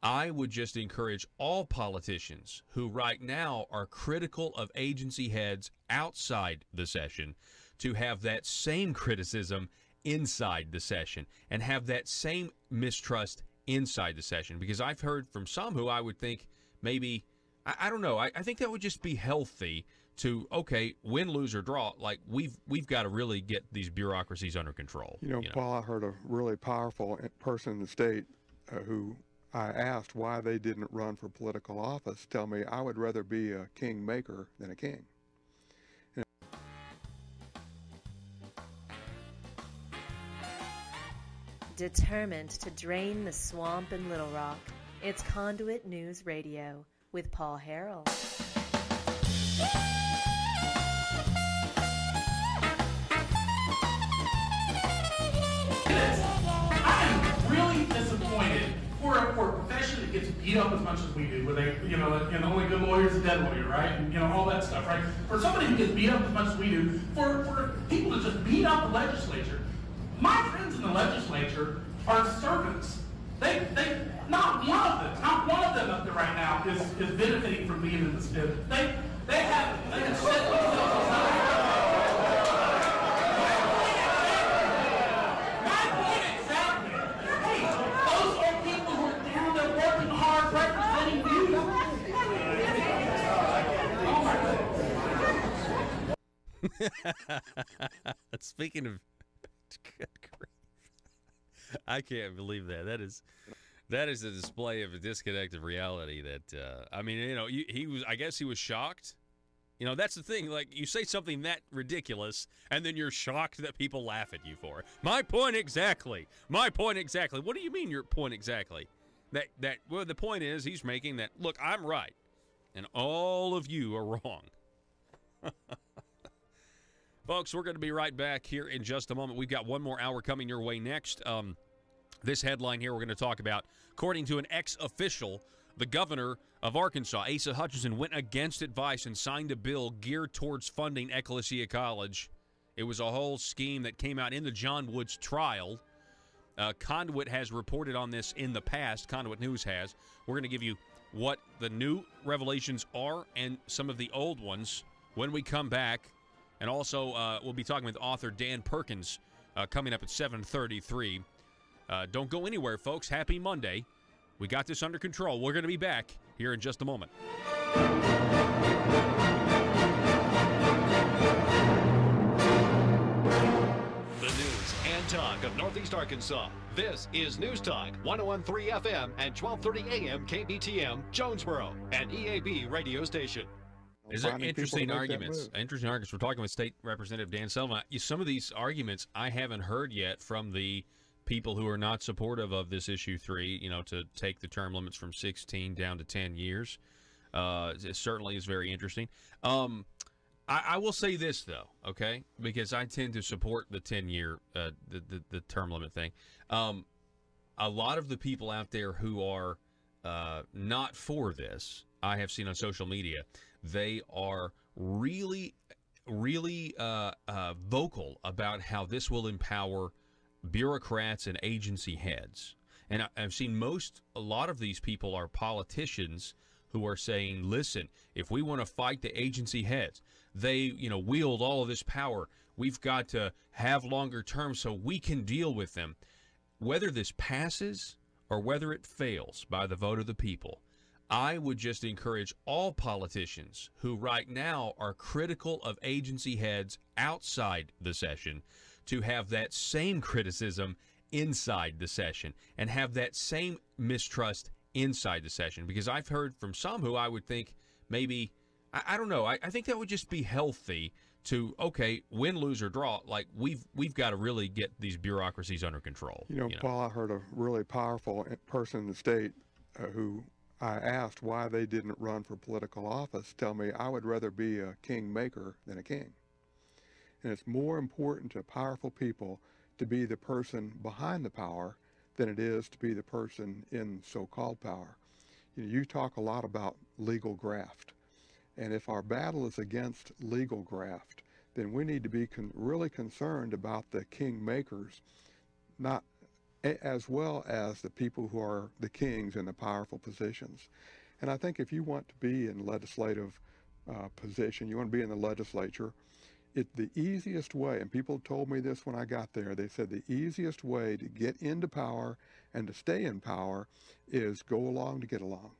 I would just encourage all politicians who right now are critical of agency heads outside the session to have that same criticism inside the session and have that same mistrust inside the session. Because I've heard from some who I would think maybe, I don't know, I think that would just be healthy to, okay, win, lose, or draw. Like, we've got to really get these bureaucracies under control. Paul, I heard a really powerful person in the state who I asked why they didn't run for political office tell me, I would rather be a kingmaker than a king. Determined to drain the swamp in Little Rock, it's Conduit News Radio with Paul Harrell. I am really disappointed for a profession that gets beat up as much as we do, where they, only good lawyer is a dead lawyer, right? And, all that stuff, right? For somebody who gets beat up as much as we do, for people to just beat up the legislature. My friends in the legislature are servants. They not one of them up there right now is benefiting from being in this business. They have set themselves aside. My point exactly. Hey, those are people who are down there working hard, representing you. Oh my. Speaking of, good grief. I can't believe that. That is a display of a disconnect of reality. That he was. I guess he was shocked. That's the thing. Like, you say something that ridiculous, and then you're shocked that people laugh at you for it. My point exactly. My point exactly. What do you mean your point exactly? Well, the point is he's making that. Look, I'm right, and all of you are wrong. Folks, we're going to be right back here in just a moment. We've got one more hour coming your way next. This headline here we're going to talk about. According to an ex-official, the governor of Arkansas, Asa Hutchinson, went against advice and signed a bill geared towards funding Ecclesia College. It was a whole scheme that came out in the John Woods trial. Conduit has reported on this in the past. Conduit News has. We're going to give you what the new revelations are and some of the old ones when we come back. And also, we'll be talking with author Dan Perkins coming up at 7:33. Don't go anywhere, folks. Happy Monday. We got this under control. We're going to be back here in just a moment. Talk of Northeast Arkansas. This is News Talk, 101.3 FM and 12:30 AM KBTM, Jonesboro, an EAB radio station. Is there interesting arguments? Interesting arguments. We're talking with State Representative Dan Sullivan. Some of these arguments I haven't heard yet from the people who are not supportive of this issue 3, to take the term limits from 16 down to 10 years. It certainly is very interesting. I will say this, though, okay, because I tend to support the 10-year, the term limit thing. A lot of the people out there who are not for this, I have seen on social media, they are really, really vocal about how this will empower bureaucrats and agency heads. And I've seen a lot of these people are politicians who are saying, listen, if we want to fight the agency heads, they, wield all of this power. We've got to have longer terms so we can deal with them. Whether this passes or whether it fails by the vote of the people, I would just encourage all politicians who right now are critical of agency heads outside the session to have that same criticism inside the session and have that same mistrust inside the session. Because I've heard from some who I would think maybe, I don't know, I think that would just be healthy to, okay, win, lose, or draw. Like, we've got to really get these bureaucracies under control. Paul, I heard a really powerful person in the state who I asked why they didn't run for political office tell me, I would rather be a kingmaker than a king. And it's more important to powerful people to be the person behind the power than it is to be the person in so-called power. You talk a lot about legal graft. And if our battle is against legal graft, then we need to be really concerned about the kingmakers, not as well as the people who are the kings in the powerful positions. And I think if you want to be in legislative position, you want to be in the legislature, the easiest way, and people told me this when I got there, they said the easiest way to get into power and to stay in power is go along to get along.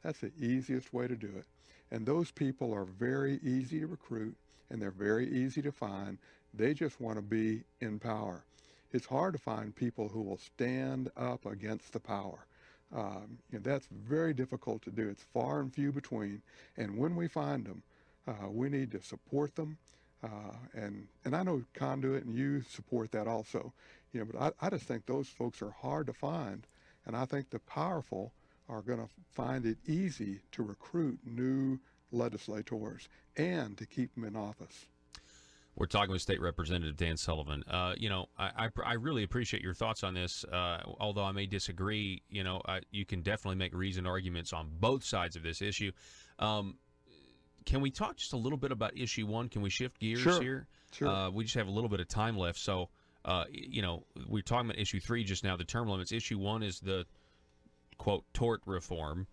That's the easiest way to do it. And those people are very easy to recruit, and they're very easy to find. They just want to be in power. It's hard to find people who will stand up against the power. That's very difficult to do. It's far and few between. And when we find them, we need to support them. And I know Conduit and you support that also. But I just think those folks are hard to find. And I think the powerful are going to find it easy to recruit new legislators and to keep them in office. We're talking with State Representative Dan Sullivan. I really appreciate your thoughts on this. Although I may disagree, you can definitely make reasoned arguments on both sides of this issue. Can we talk just a little bit about issue 1? Can we shift gears here? Sure. We just have a little bit of time left. So, we're talking about issue 3 just now, the term limits. Issue 1 is the, quote, tort reform.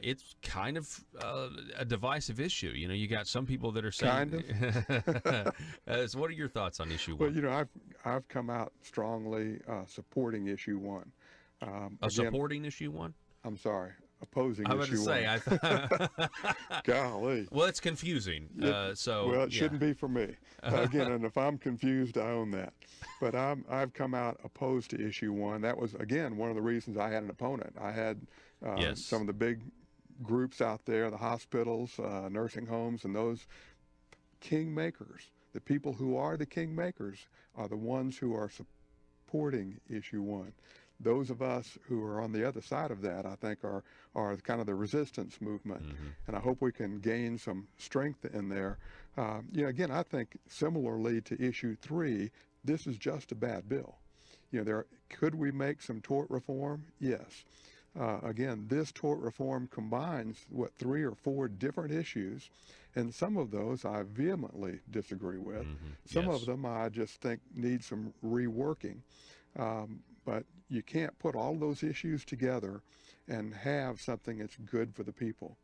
It's kind of a divisive issue. You got some people that are saying... Kind of? So what are your thoughts on issue 1? Well, I've come out strongly supporting issue 1. Supporting issue 1? I'm sorry. Opposing I was issue 1. I was going to say, golly. Well, it's confusing. Well, it shouldn't be for me. Again, and if I'm confused, I own that. But I've come out opposed to issue 1. That was, again, one of the reasons I had an opponent. I had some of the big groups out there, the hospitals, nursing homes, and those kingmakers. The people who are the kingmakers are the ones who are supporting issue 1. Those of us who are on the other side of that, I think, are kind of the resistance movement. Mm-hmm. And I hope we can gain some strength in there. Again, I think similarly to issue 3, this is just a bad bill. Could we make some tort reform? Yes. Again, this tort reform combines, 3 or 4 different issues, and some of those I vehemently disagree with. Mm-hmm. Some of them I just think need some reworking. But you can't put all those issues together and have something that's good for the people.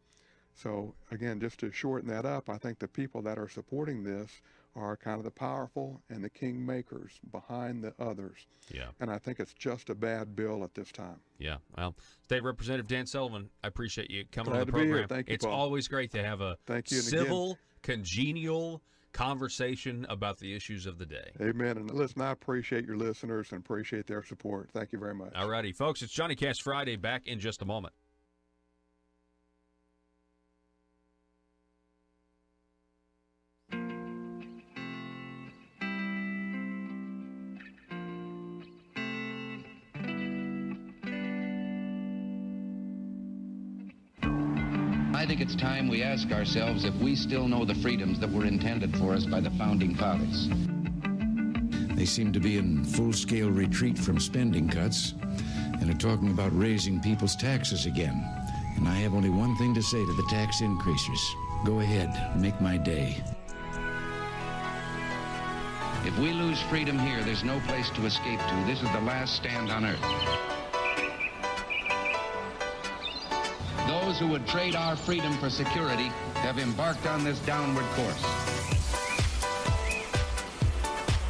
So again, just to shorten that up, I think the people that are supporting this are kind of the powerful and the kingmakers behind the others. Yeah. And I think it's just a bad bill at this time. Yeah. Well, State Representative Dan Sullivan, I appreciate you coming Glad on the to be program. here. Thank you, it's Paul. always great to have a Thank you, civil, congenial conversation about the issues of the day. Amen. And listen, I appreciate your listeners and appreciate their support. Thank you very much. All righty, folks. It's Johnny Cash Friday. Back in just a moment. I think it's time we ask ourselves if we still know the freedoms that were intended for us by the Founding Fathers. They seem to be in full-scale retreat from spending cuts and are talking about raising people's taxes again. And I have only one thing to say to the tax increasers. Go ahead, make my day. If we lose freedom here, there's no place to escape to. This is the last stand on earth. Those who would trade our freedom for security have embarked on this downward course.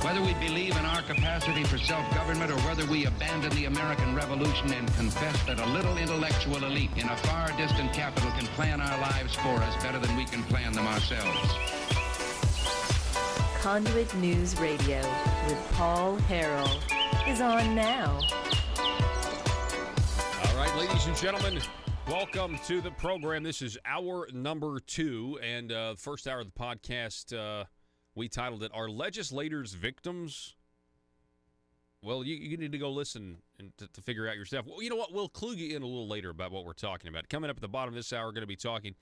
Whether we believe in our capacity for self-government or whether we abandon the American Revolution and confess that a little intellectual elite in a far distant capital can plan our lives for us better than we can plan them ourselves. Conduit News Radio with Paul Harrell is on now. All right, ladies and gentlemen, welcome to the program. This is hour number 2, and first hour of the podcast, we titled it, Are Legislators Victims? Well, you need to go listen and to figure out yourself. Well, you know what? We'll clue you in a little later about what we're talking about. Coming up at the bottom of this hour, we're going to be talking,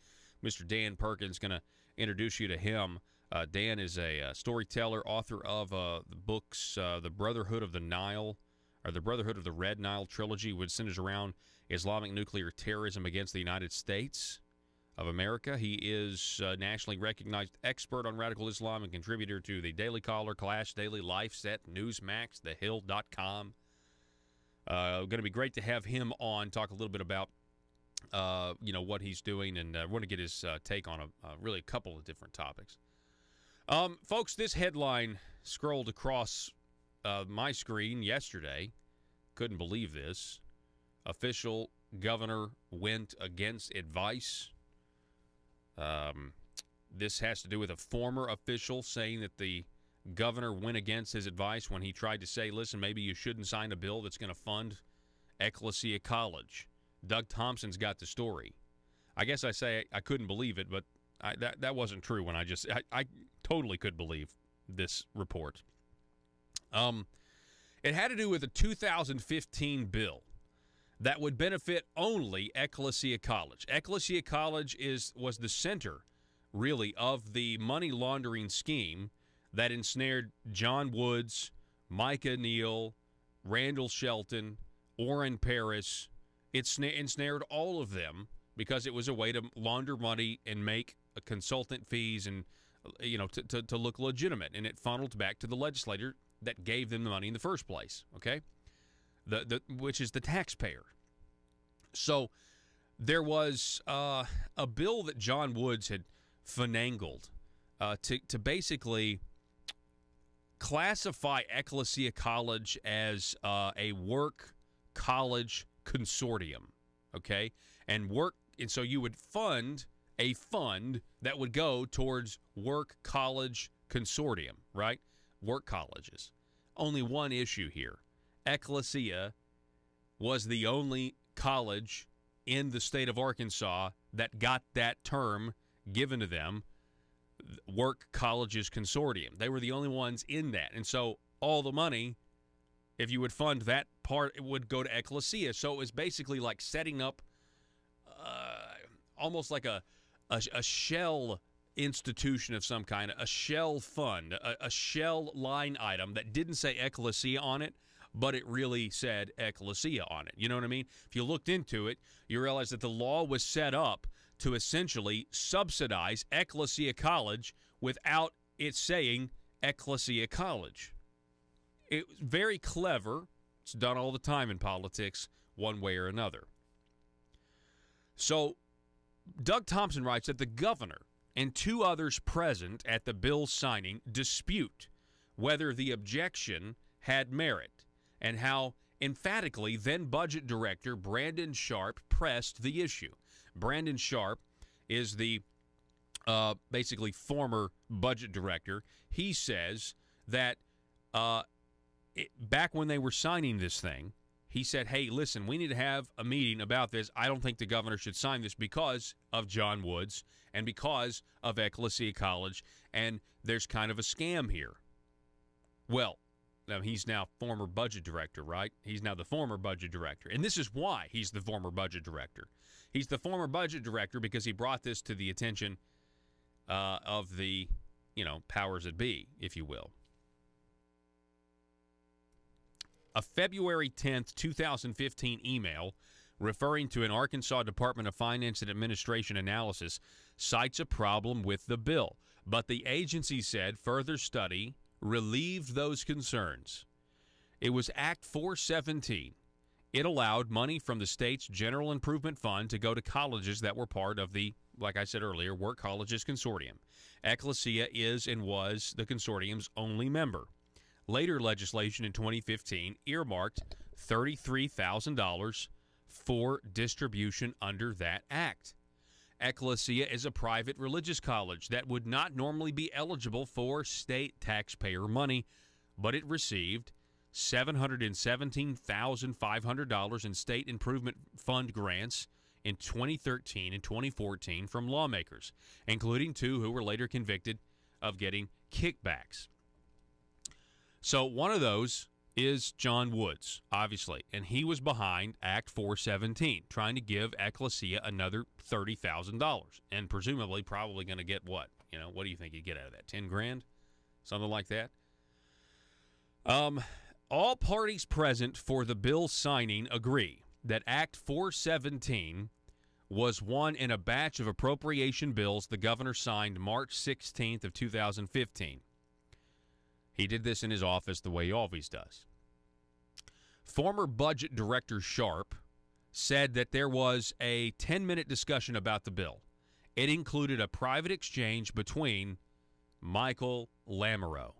Mr. Dan Perkins, going to introduce you to him. Dan is a storyteller, author of the books The Brotherhood of the Nile, or The Brotherhood of the Red Nile trilogy, which centers around Islamic nuclear terrorism against the United States of America. He is a nationally recognized expert on radical Islam and contributor to the Daily Caller, Clash, Daily Life Set, Newsmax, TheHill.com. Going to be great to have him on, talk a little bit about what he's doing, and I want to get his take on really a couple of different topics. Folks, this headline scrolled across my screen yesterday. Couldn't believe this. Official governor went against advice. This has to do with a former official saying that the governor went against his advice when he tried to say, listen, maybe you shouldn't sign a bill that's going to fund Ecclesia College. Doug Thompson's got the story. I guess I say I couldn't believe it, but that wasn't true when I totally could believe this report. It had to do with a 2015 bill that would benefit only Ecclesia College. Ecclesia College was the center, really, of the money laundering scheme that ensnared John Woods, Micah Neal, Randall Shelton, Orrin Paris. It ensnared all of them because it was a way to launder money and make consultant fees and, to look legitimate. And it funneled back to the legislator that gave them the money in the first place, okay? Which is the taxpayer. So there was a bill that John Woods had finagled to basically classify Ecclesia College as a work college consortium, okay? And so you would fund a fund that would go towards work college consortium, right? Work colleges. Only one issue here. Ecclesia was the only college in the state of Arkansas that got that term given to them, Work Colleges Consortium. They were the only ones in that. And so all the money, if you would fund that part, it would go to Ecclesia. So it was basically like setting up almost like a shell institution of some kind, a shell fund, a shell line item that didn't say Ecclesia on it, but it really said Ecclesia on it. You know what I mean? If you looked into it, you realize that the law was set up to essentially subsidize Ecclesia College without it saying Ecclesia College. It was very clever. It's done all the time in politics, one way or another. So Doug Thompson writes that the governor and 2 others present at the bill's signing dispute whether the objection had merit and how emphatically then Budget Director Brandon Sharp pressed the issue. Brandon Sharp is the basically former budget director, he says that back when they were signing this thing, he said, hey, listen, we need to have a meeting about this. I don't think the governor should sign this because of John Woods and because of Ecclesia College, and there's kind of a scam here. Well, now he's now former budget director, right? He's now the former budget director. And this is why he's the former budget director. He's the former budget director because he brought this to the attention of the, powers that be, if you will. A February 10th, 2015 email referring to an Arkansas Department of Finance and Administration analysis cites a problem with the bill, but the agency said further study relieved those concerns. It was Act 417. It allowed money from the state's General Improvement Fund to go to colleges that were part of the, like I said earlier, Work Colleges Consortium. Ecclesia is and was the consortium's only member. Later legislation in 2015 earmarked $33,000 for distribution under that act. Ecclesia is a private religious college that would not normally be eligible for state taxpayer money, but it received $717,500 in state improvement fund grants in 2013 and 2014 from lawmakers, including two who were later convicted of getting kickbacks. So one of those is John Woods, obviously, and he was behind Act 417, trying to give Ecclesia another $30,000, and presumably probably going to get what? What do you think he'd get out of that? 10 grand? Something like that? All parties present for the bill signing agree that Act 417 was one in a batch of appropriation bills the governor signed March 16th of 2015. He did this in his office the way he always does. Former Budget Director Sharp said that there was a 10-minute discussion about the bill. It included a private exchange between Michael Lamoureux.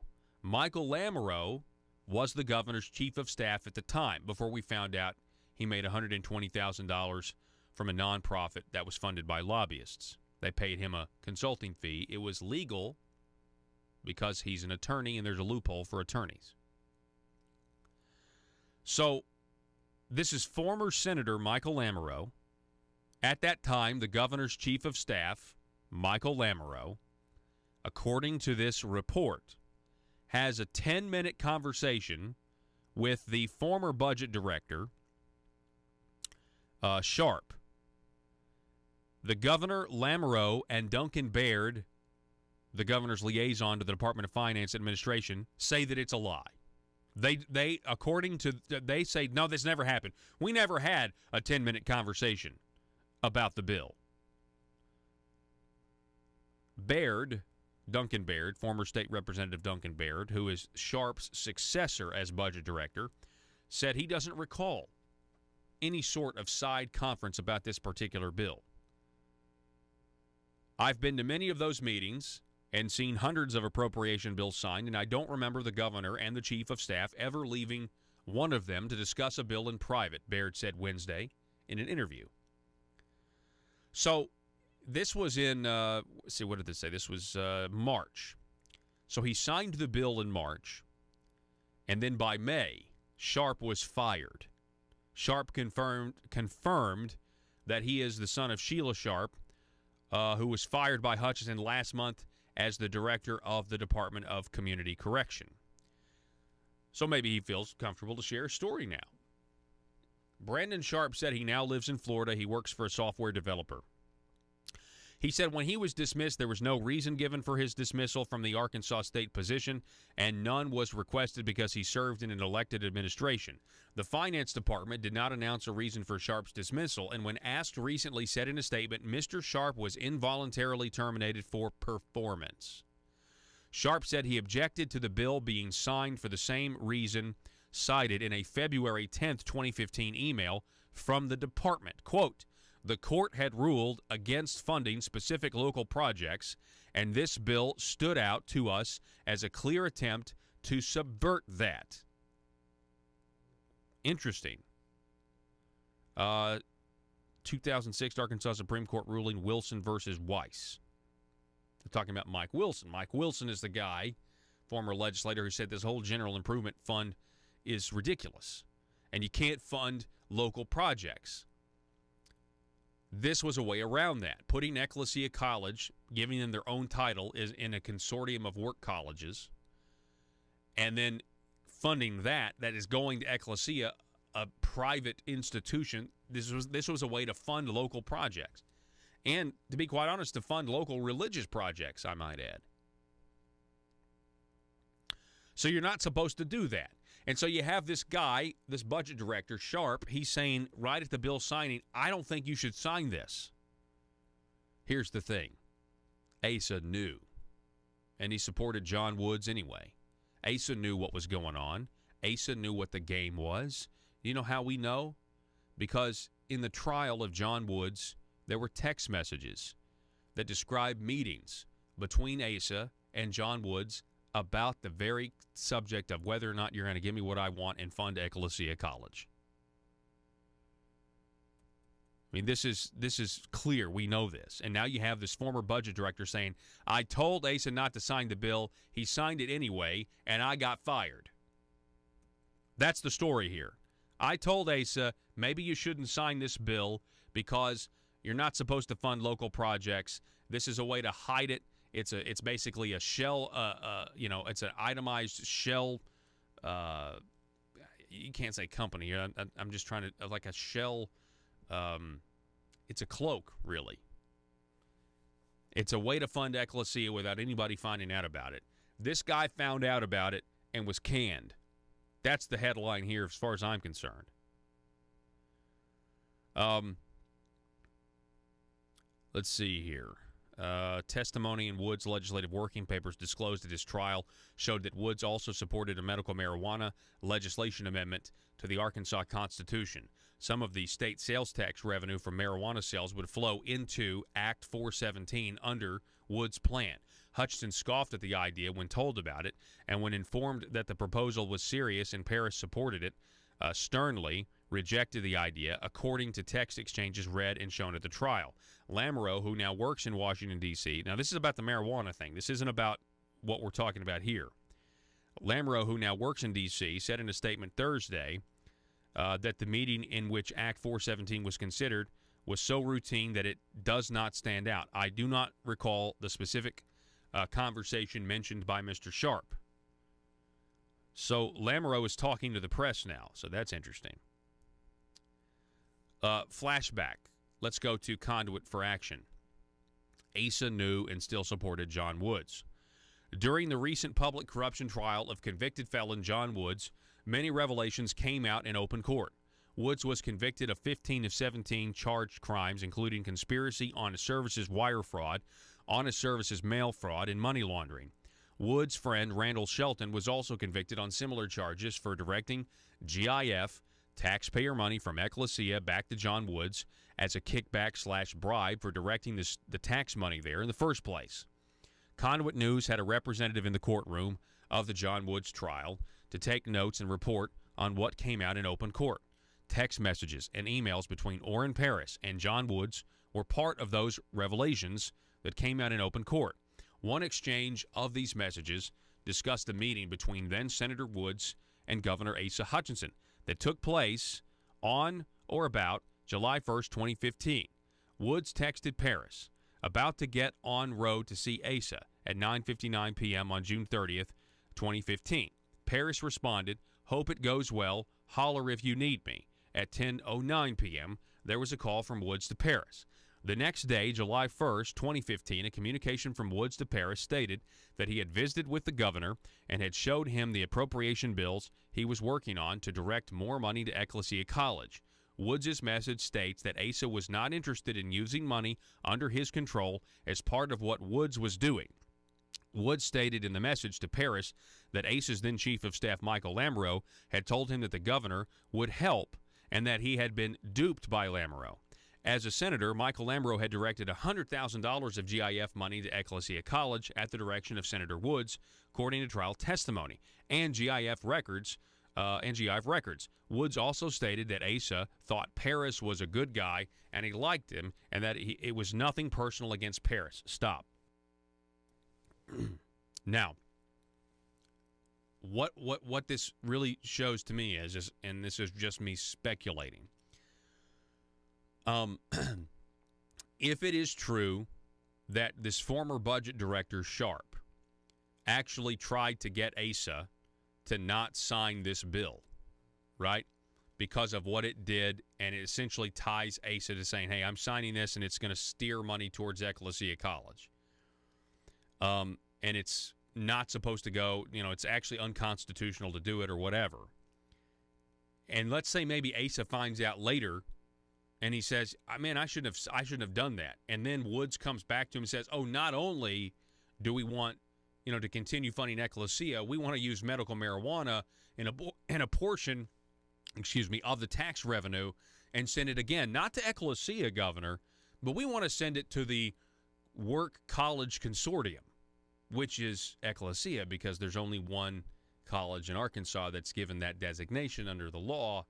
Michael Lamoureux was the governor's chief of staff at the time, before we found out he made $120,000 from a nonprofit that was funded by lobbyists. They paid him a consulting fee. It was legal because he's an attorney and there's a loophole for attorneys. So this is former Senator Michael Lamoureux. At that time, the governor's chief of staff, Michael Lamoureux, according to this report, has a 10-minute conversation with the former budget director, Sharp. The governor, Lamoureux, and Duncan Baird, the governor's liaison to the Department of Finance Administration, say that it's a lie. They say, no, this never happened. We never had a 10-minute conversation about the bill. Baird, Duncan Baird, former state representative Duncan Baird, who is Sharp's successor as budget director, said he doesn't recall any sort of side conference about this particular bill. I've been to many of those meetings and seen hundreds of appropriation bills signed, and I don't remember the governor and the chief of staff ever leaving one of them to discuss a bill in private, Baird said Wednesday in an interview. So this was in, what did this say? This was March. So he signed the bill in March, and then by May, Sharp was fired. Sharp confirmed that he is the son of Sheila Sharp, who was fired by Hutchison last month as the director of the Department of Community Correction. So maybe he feels comfortable to share a story now. Brandon Sharp said he now lives in Florida. He works for a software developer. He said when he was dismissed, there was no reason given for his dismissal from the Arkansas state position, and none was requested because he served in an elected administration. The finance department did not announce a reason for Sharp's dismissal, and when asked recently said in a statement, Mr. Sharp was involuntarily terminated for performance. Sharp said he objected to the bill being signed for the same reason cited in a February 10th, 2015 email from the department. Quote, the court had ruled against funding specific local projects, and this bill stood out to us as a clear attempt to subvert that. Interesting. 2006 Arkansas Supreme Court ruling Wilson versus Weiss. We're talking about Mike Wilson. Mike Wilson is the guy, former legislator, who said this whole general improvement fund is ridiculous, and you can't fund local projects. This was a way around that, putting Ecclesia College, giving them their own title, is in a consortium of work colleges, and then funding that is going to Ecclesia, a private institution. This was a way to fund local projects, and to be quite honest, to fund local religious projects, I might add. So you're not supposed to do that. And so you have this guy, this budget director, Sharp, he's saying right at the bill signing, I don't think you should sign this. Here's the thing. Asa knew, and he supported John Woods anyway. Asa knew what was going on. Asa knew what the game was. You know how we know? Because in the trial of John Woods, there were text messages that described meetings between Asa and John Woods about the very subject of whether or not you're going to give me what I want and fund Ecclesia College. I mean, this is clear. We know this. And now you have this former budget director saying, I told Asa not to sign the bill. He signed it anyway, and I got fired. That's the story here. I told Asa, maybe you shouldn't sign this bill because you're not supposed to fund local projects. This is a way to hide it. It's basically a shell, it's an itemized shell. You can't say company. I'm just trying to, like a shell. It's a cloak, really. It's a way to fund Ecclesia without anybody finding out about it. This guy found out about it and was canned. That's the headline here as far as I'm concerned. Let's see here. Testimony in Woods' legislative working papers disclosed at his trial showed that Woods also supported a medical marijuana legislation amendment to the Arkansas Constitution. Some of the state sales tax revenue from marijuana sales would flow into Act 417 under Woods' plan. Hutchinson scoffed at the idea when told about it, and when informed that the proposal was serious and Paris supported it, sternly rejected the idea, according to text exchanges read and shown at the trial. Lamoureux, who now works in Washington, D.C. Now, this is about the marijuana thing. This isn't about what we're talking about here. Lamoureux, who now works in D.C., said in a statement Thursday that the meeting in which Act 417 was considered was so routine that it does not stand out. I do not recall the specific conversation mentioned by Mr. Sharp. So Lamoureux is talking to the press now, so that's interesting. Flashback. Let's go to Conduit for action. Asa knew and still supported John Woods. During the recent public corruption trial of convicted felon John Woods, many revelations came out in open court. Woods was convicted of 15 of 17 charged crimes, including conspiracy, honest services wire fraud, honest services mail fraud, and money laundering. Woods' friend Randall Shelton was also convicted on similar charges for directing GIF, taxpayer money from Ecclesia back to John Woods, as a kickback/bribe for directing the tax money there in the first place. Conduit News had a representative in the courtroom of the John Woods trial to take notes and report on what came out in open court. Text messages and emails between Orrin Paris and John Woods were part of those revelations that came out in open court. One exchange of these messages discussed a meeting between then Senator Woods and Governor Asa Hutchinson that took place on or about July 1st, 2015. Woods texted Paris, about to get on road to see Asa at 9:59 p.m. on June 30th, 2015. Paris responded, hope it goes well, holler if you need me. At 10:09 p.m., there was a call from Woods to Paris. The next day, July 1st, 2015, a communication from Woods to Paris stated that he had visited with the governor and had showed him the appropriation bills he was working on to direct more money to Ecclesia College. Woods' message states that Asa was not interested in using money under his control as part of what Woods was doing. Woods stated in the message to Paris that Asa's then Chief of Staff Michael Lamoureux had told him that the governor would help and that he had been duped by Lamoureux. As a senator, Michael Lamoureux had directed $100,000 of GIF money to Ecclesia College at the direction of Senator Woods, according to trial testimony, and GIF records. Woods also stated that Asa thought Paris was a good guy and he liked him and that it was nothing personal against Paris. Stop. Now, what this really shows to me is, and this is just me speculating, if it is true that this former budget director, Sharp, actually tried to get Asa to not sign this bill, right, because of what it did, and it essentially ties Asa to saying, hey, I'm signing this, and it's going to steer money towards Ecclesia College. And it's not supposed to go, it's actually unconstitutional to do it or whatever. And let's say maybe Asa finds out later, and he says, man, I shouldn't have done that. And then Woods comes back to him and says, oh, not only do we want, to continue funding Ecclesia, we want to use medical marijuana in a portion, of the tax revenue and send it again, not to Ecclesia, Governor, but we want to send it to the Work College Consortium, which is Ecclesia, because there's only one college in Arkansas that's given that designation under the law.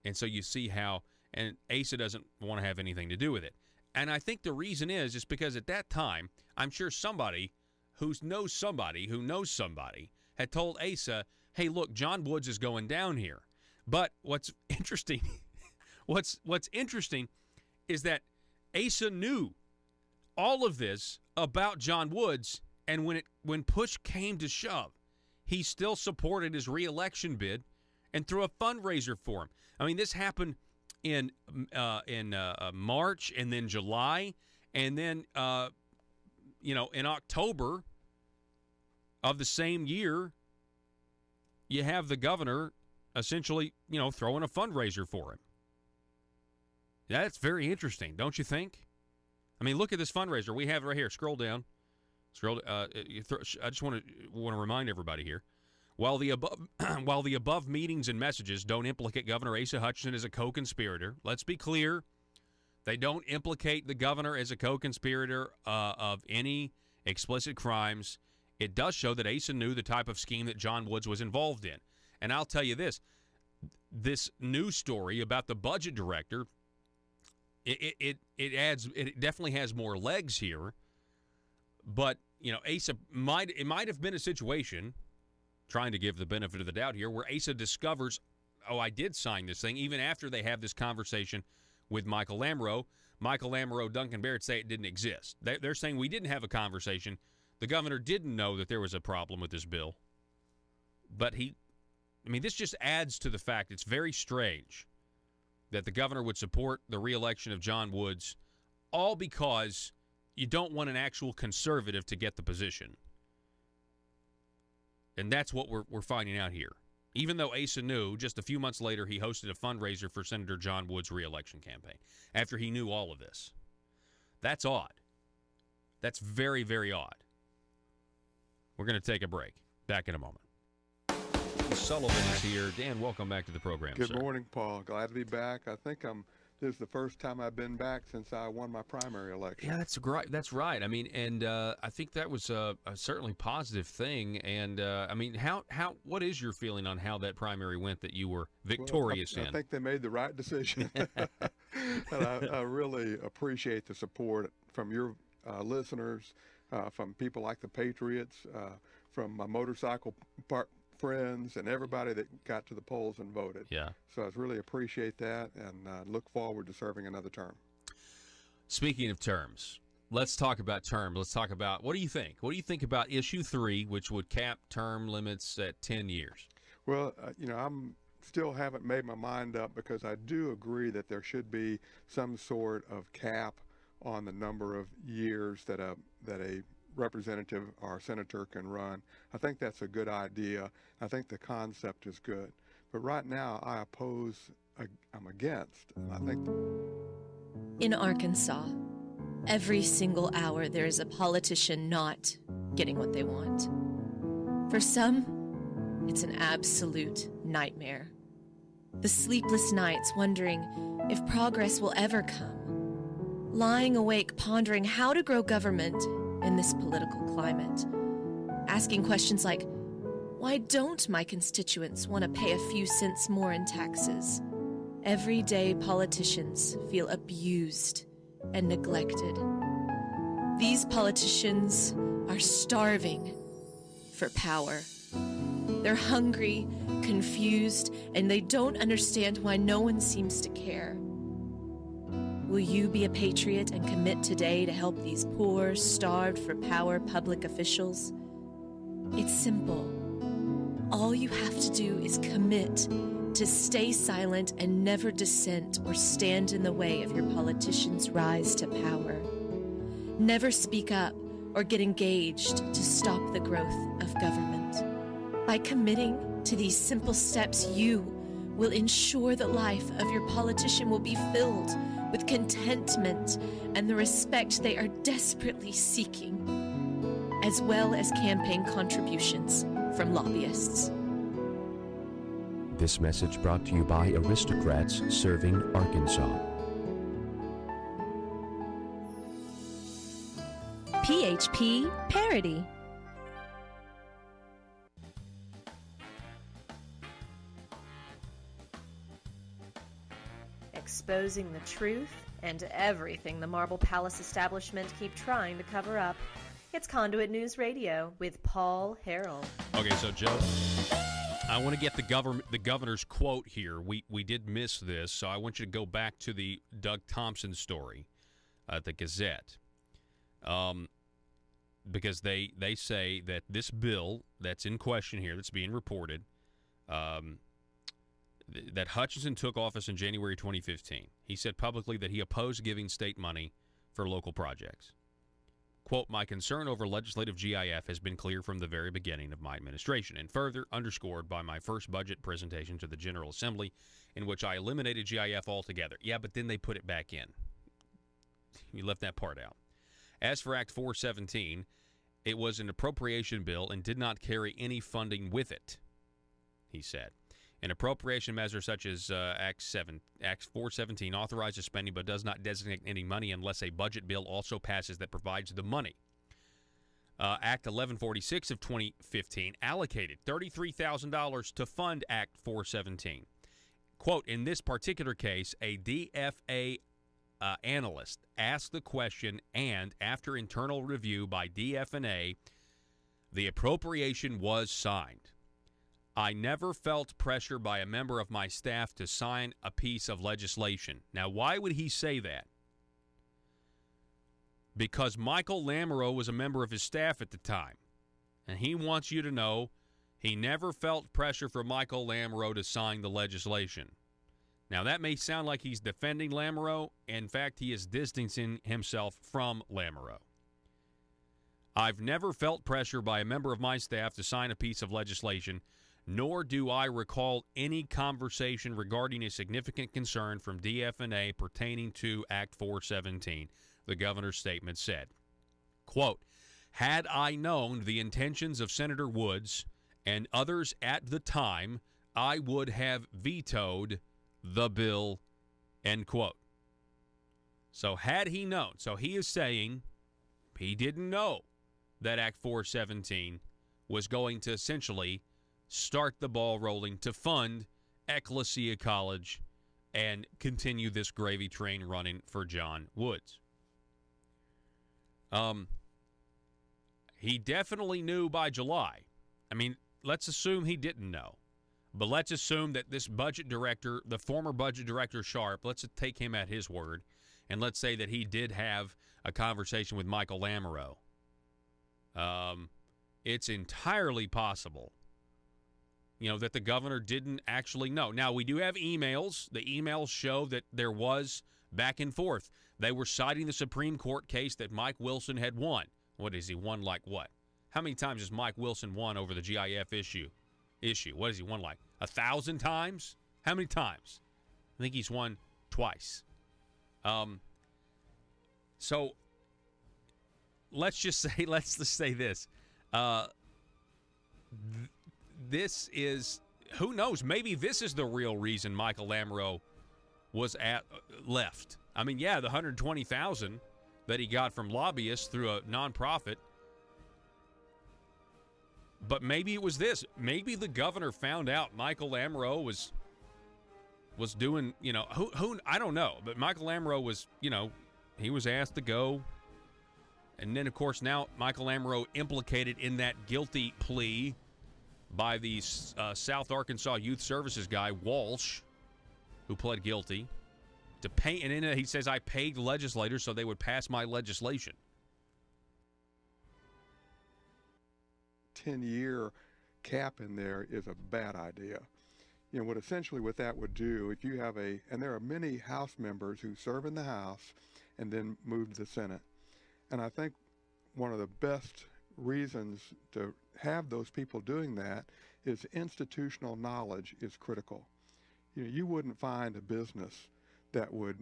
And so you see how, and Asa doesn't want to have anything to do with it. And I think the reason is because at that time, I'm sure somebody who knows somebody had told Asa, hey, look, John Woods is going down here. But what's interesting, what's interesting is that Asa knew all of this about John Woods, and when push came to shove, he still supported his reelection bid and threw a fundraiser for him. I mean, this happened in March and then July, and then in October of the same year, you have the governor essentially, throwing a fundraiser for him. That's very interesting, don't you think? I mean, look at this fundraiser. We have it right here. Scroll down. I just want to remind everybody here. While the above meetings and messages don't implicate Governor Asa Hutchinson as a co-conspirator, let's be clear, they don't implicate the governor as a co-conspirator of any explicit crimes. It does show that Asa knew the type of scheme that John Woods was involved in. And I'll tell you this news story about the budget director, it definitely has more legs here. But, Asa might have been a situation, trying to give the benefit of the doubt here, where Asa discovers, oh, I did sign this thing, even after they have this conversation with Michael Lamoureux. Michael Lamoureux, Duncan Barrett say it didn't exist. They're saying we didn't have a conversation. The governor didn't know that there was a problem with this bill. But this just adds to the fact it's very strange that the governor would support the reelection of John Woods, all because you don't want an actual conservative to get the position. And that's what we're finding out here. Even though Asa knew, just a few months later, he hosted a fundraiser for Senator John Woods' reelection campaign after he knew all of this. That's odd. That's very, very odd. We're going to take a break. Back in a moment. Sullivan is here. Dan, welcome back to the program, Good sir. morning, Paul. Glad to be back. I think this is the first time I've been back since I won my primary election. Yeah, that's right. That's right. I mean, and I think that was a certainly positive thing. And what is your feeling on how that primary went that you were victorious in? I think they made the right decision. And I really appreciate the support from your listeners, from people like the Patriots, from my motorcycle friends, and everybody that got to the polls and voted. Yeah. So I really appreciate that, and look forward to serving another term. Speaking of terms, let's talk about terms. Let's talk about, what do you think? What do you think about Issue 3, which would cap term limits at 10 years? Well, I'm still haven't made my mind up, because I do agree that there should be some sort of cap on the number of years that a representative or senator can run. I think that's a good idea. I think the concept is good. But right now, I'm against. I think. In Arkansas, every single hour there is a politician not getting what they want. For some, it's an absolute nightmare. The sleepless nights wondering if progress will ever come. Lying awake pondering how to grow government in this political climate. Asking questions like, why don't my constituents want to pay a few cents more in taxes? Everyday politicians feel abused and neglected. These politicians are starving for power. They're hungry, confused, and they don't understand why no one seems to care. Will you be a patriot and commit today to help these poor, starved for power public officials? It's simple. All you have to do is commit to stay silent and never dissent or stand in the way of your politicians' rise to power. Never speak up or get engaged to stop the growth of government. By committing to these simple steps, you will ensure the life of your politician will be filled with contentment and the respect they are desperately seeking, as well as campaign contributions from lobbyists. This message brought to you by Aristocrats Serving Arkansas. PHP Parody. Exposing the truth and everything the Marble Palace establishment keep trying to cover up. It's Conduit News Radio with Paul Harrell. Okay, so Joe, I want to get the governor's quote here. We did miss this, so I want you to go back to the Doug Thompson story at the Gazette, because they say that this bill that's in question here, that's being reported, that Hutchinson took office in January 2015. He said publicly that he opposed giving state money for local projects. Quote, my concern over legislative GIF has been clear from the very beginning of my administration, and further underscored by my first budget presentation to the General Assembly, in which I eliminated GIF altogether. Yeah, but then they put it back in. You left that part out. As for Act 417, it was an appropriation bill and did not carry any funding with it, he said. An appropriation measure such as Act 417 authorizes spending but does not designate any money unless a budget bill also passes that provides the money. Act 1146 of 2015 allocated $33,000 to fund Act 417. Quote, in this particular case, a DFA analyst asked the question, and after internal review by DFNA, the appropriation was signed. I never felt pressure by a member of my staff to sign a piece of legislation. Now, why would he say that? Because Michael Lamoureux was a member of his staff at the time, and he wants you to know he never felt pressure from Michael Lamoureux to sign the legislation. Now, that may sound like he's defending Lamoureux. In fact, he is distancing himself from Lamoureux. I've never felt pressure by a member of my staff to sign a piece of legislation, nor do I recall any conversation regarding a significant concern from DFNA pertaining to Act 417, the governor's statement said. Quote, had I known the intentions of Senator Woods and others at the time, I would have vetoed the bill, end quote. So had he known, so he is saying he didn't know that Act 417 was going to essentially start the ball rolling to fund Ecclesia College and continue this gravy train running for John Woods. He definitely knew by July. I mean, let's assume he didn't know. But let's assume that this budget director, the former budget director Sharp, let's take him at his word, and let's say that he did have a conversation with Michael Lamoureux. It's entirely possible, that the governor didn't actually know. Now, we do have emails. The emails show that there was back and forth. They were citing the Supreme Court case that Mike Wilson had won. What is he won like what? How many times has Mike Wilson won over the GIF issue? What has he won like 1,000 times? How many times? I think he's won twice. So let's just say this. This is, who knows, maybe this is the real reason Michael Lamoureux was left. I mean, yeah, the $120,000 that he got from lobbyists through a nonprofit. But maybe it was this. Maybe the governor found out Michael Lamoureux was doing, who I don't know. But Michael Lamoureux was, he was asked to go And then, of course, now Michael Amaro implicated in that guilty plea by the South Arkansas Youth Services guy, Walsh, who pled guilty to pay. And then he says, I paid legislators so they would pass my legislation. 10-year cap in there is a bad idea. You know, what that would do, if you have and there are many House members who serve in the House and then move to the Senate. And I think one of the best reasons to have those people doing that is institutional knowledge is critical. You know, you wouldn't find a business that would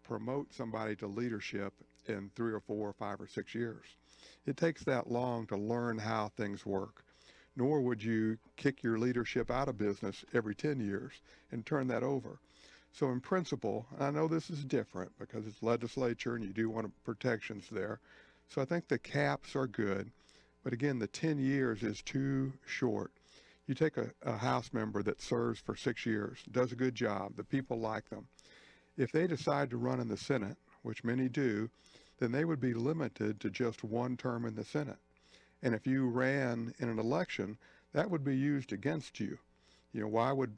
promote somebody to leadership in 3 or 4 or 5 or 6 years. It takes that long to learn how things work. Nor would you kick your leadership out of business every 10 years and turn that over. So in principle, I know this is different because it's legislature and you do want protections there. So I think the caps are good. But again, the 10 years is too short. You take a House member that serves for 6 years, does a good job, the people like them. If they decide to run in the Senate, which many do, then they would be limited to just one term in the Senate. And if you ran in an election, that would be used against you. You know, why would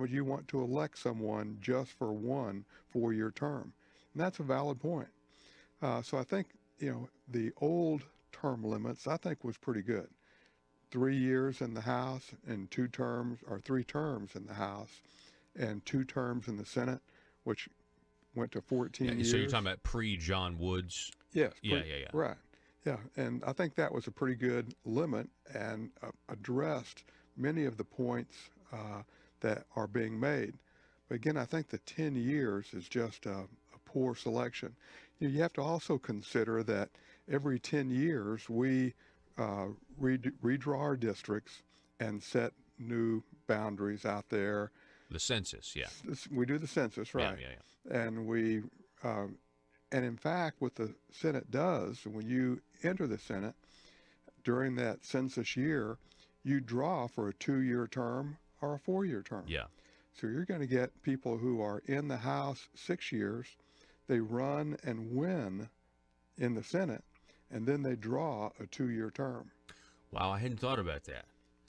you want to elect someone just for one 4-year term? And that's a valid point. So I think, you know, the old term limits, I think, was pretty good. 3 years in the House and 2 terms, or 3 terms in the House and 2 terms in the Senate, which went to 14 years. So you're talking about pre-John Woods? Yes. Yeah. Right. Yeah, and I think that was a pretty good limit and addressed many of the points that are being made. But again, I think the 10 years is just a poor selection. You have to also consider that every 10 years we redraw our districts and set new boundaries out there. The census, yeah. We do the census, right? Yeah. And and in fact, what the Senate does, when you enter the Senate during that census year, you draw for a 2-year term or a 4-year term. Yeah. So you're going to get people who are in the House 6 years, they run and win in the Senate, and then they draw a 2-year term. Wow, I hadn't thought about that.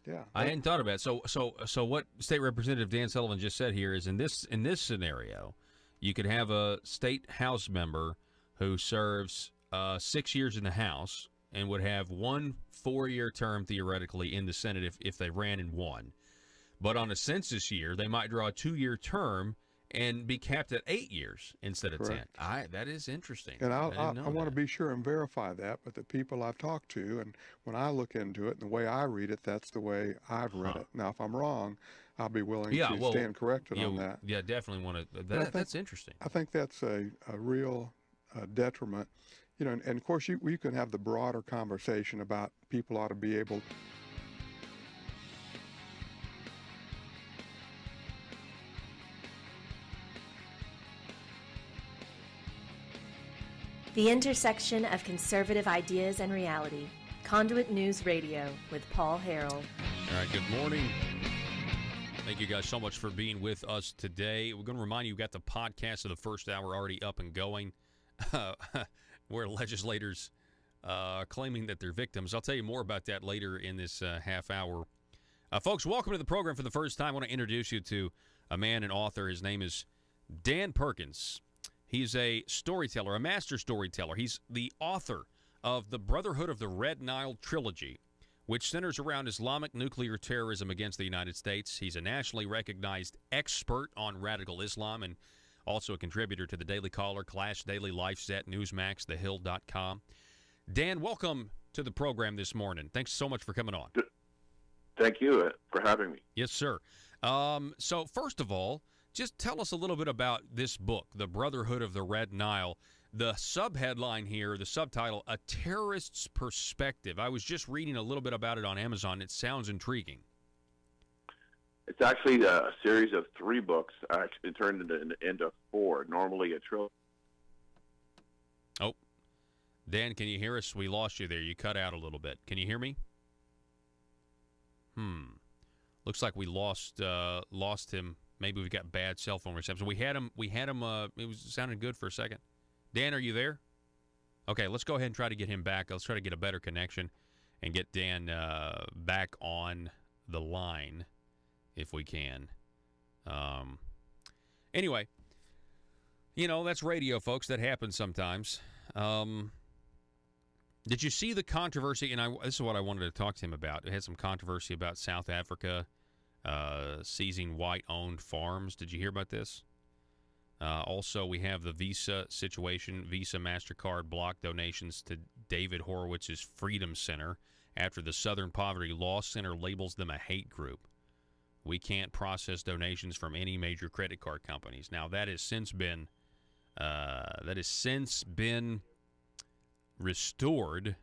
Yeah. I hadn't thought about it. So what State Representative Dan Sullivan just said here is in this scenario, you could have a state House member who serves 6 years in the House and would have one 4-year term theoretically in the Senate if they ran and won. But on a census year, they might draw a 2-year term and be capped at 8 years instead of Correct. 10. That is interesting. And I want to be sure and verify that, but the people I've talked to, and when I look into it and the way I read it, that's the way I've read it. Now, if I'm wrong, I'll be willing to stand corrected on that. Yeah, definitely want to. That's interesting. I think that's a real detriment. You know, and of course, you can have the broader conversation about people ought to be able. The intersection of conservative ideas and reality. Conduit News Radio with Paul Harrell. All right, good morning. Thank you guys so much for being with us today. We're going to remind you, we've got the podcast of the first hour already up and going, where legislators are claiming that they're victims. I'll tell you more about that later in this half hour. Folks, welcome to the program for the first time. I want to introduce you to a man and author. His name is Dan Perkins. He's a storyteller, a master storyteller. He's the author of the Brotherhood of the Red Nile trilogy, which centers around Islamic nuclear terrorism against the United States. He's a nationally recognized expert on radical Islam and also a contributor to the Daily Caller, Clash Daily, LifeSet, Newsmax, TheHill.com. Dan, welcome to the program this morning. Thanks so much for coming on. Thank you for having me. Yes, sir. So first of all, just tell us a little bit about this book, The Brotherhood of the Red Nile. The subheadline here, the subtitle, A Terrorist's Perspective. I was just reading a little bit about it on Amazon. It sounds intriguing. It's actually a series of 3 books. Actually turned into 4, normally a trilogy. Oh, Dan, can you hear us? We lost you there. You cut out a little bit. Can you hear me? Looks like we lost him. Maybe we've got bad cell phone reception. We had him. It was sounding good for a second. Dan, are you there? Okay, let's go ahead and try to get him back. Let's try to get a better connection and get Dan back on the line if we can. Anyway, that's radio, folks. That happens sometimes. Did you see the controversy? And this is what I wanted to talk to him about. It had some controversy about South Africa seizing white-owned farms. Did you hear about this? Also, we have the Visa situation. Visa MasterCard blocked donations to David Horowitz's Freedom Center after the Southern Poverty Law Center labels them a hate group. We can't process donations from any major credit card companies. Now, that has since been restored.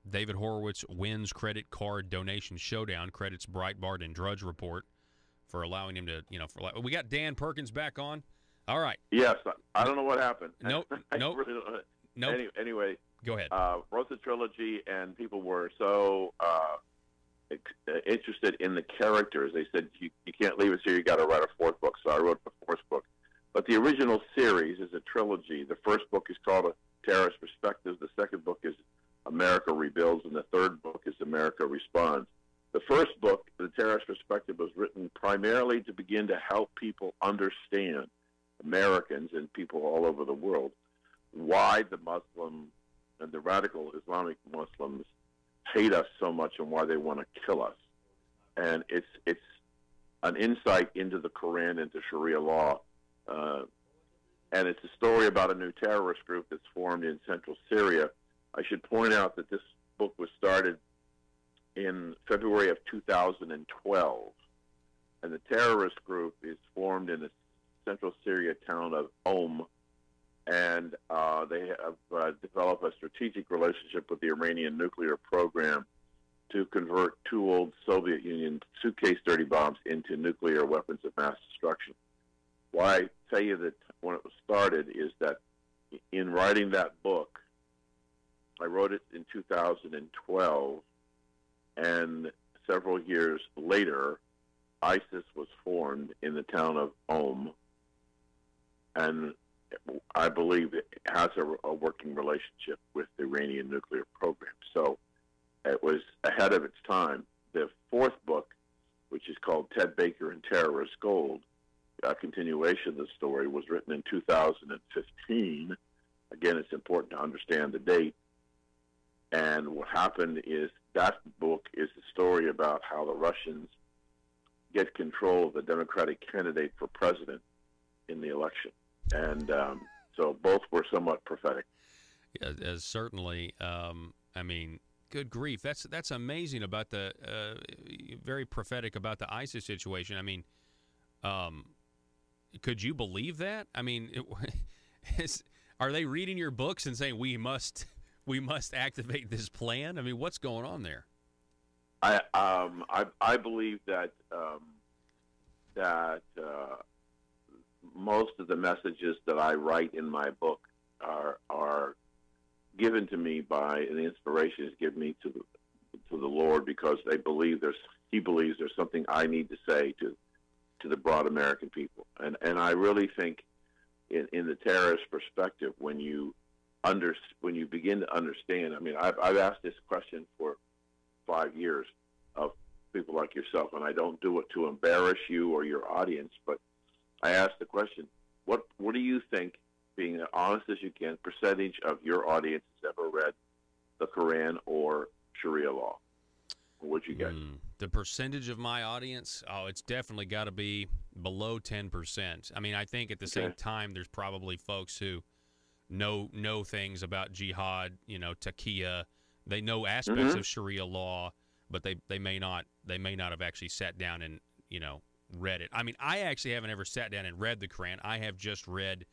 David Horowitz wins credit card donation showdown, credits Breitbart and Drudge Report for allowing him to, we got Dan Perkins back on. All right. Yes, I don't know what happened. Nope. Anyway, go ahead. Wrote the trilogy, and people were so interested in the characters. They said, you can't leave us here. You got to write a fourth book. So I wrote the fourth book. But the original series is a trilogy. The first book is called A Terrorist Perspective. The second book is America Rebuilds, and the third book is America Responds. The first book, The Terrorist Perspective, was written primarily to begin to help people understand, Americans and people all over the world, why the Muslim and the radical Islamic Muslims hate us so much and why they want to kill us. And it's an insight into the Quran, into Sharia law, and it's a story about a new terrorist group that's formed in central Syria. I should point out that this book was started in February of 2012, and the terrorist group is formed in the central Syria town of and they have developed a strategic relationship with the Iranian nuclear program to convert two old Soviet Union suitcase dirty bombs into nuclear weapons of mass destruction. Why I tell you that when it was started is that in writing that book, I wrote it in 2012, and several years later, ISIS was formed in the town of and I believe it has a working relationship with the Iranian nuclear program. So it was ahead of its time. The fourth book, which is called Ted Baker and Terrorist Gold, a continuation of the story, was written in 2015. Again, it's important to understand the date. And what happened is that book is the story about how the Russians get control of the Democratic candidate for president in the election. And so both were somewhat prophetic. Yeah, certainly. I mean, good grief. That's amazing about the very prophetic about the ISIS situation. I mean, could you believe that? I mean, are they reading your books and saying we must activate this plan? I mean, what's going on there? I believe that most of the messages that I write in my book are given to me by, and the inspiration is given me to the Lord, because He believes there's something I need to say to the broad American people, and I really think in the terrorist perspective, when you begin to understand. I mean, I've asked this question for 5 years of people like yourself, and I don't do it to embarrass you or your audience, but I ask the question: what do you think, being as honest as you can, percentage of your audience has ever read the Quran or Sharia law? What'd you get? The percentage of my audience? Oh, it's definitely got to be below 10%. I mean, I think at the same time, there's probably folks who know things about jihad, taqiyya. They know aspects of Sharia law, but they may not have actually sat down and read it. I mean, I actually haven't ever sat down and read the Quran. I have just read,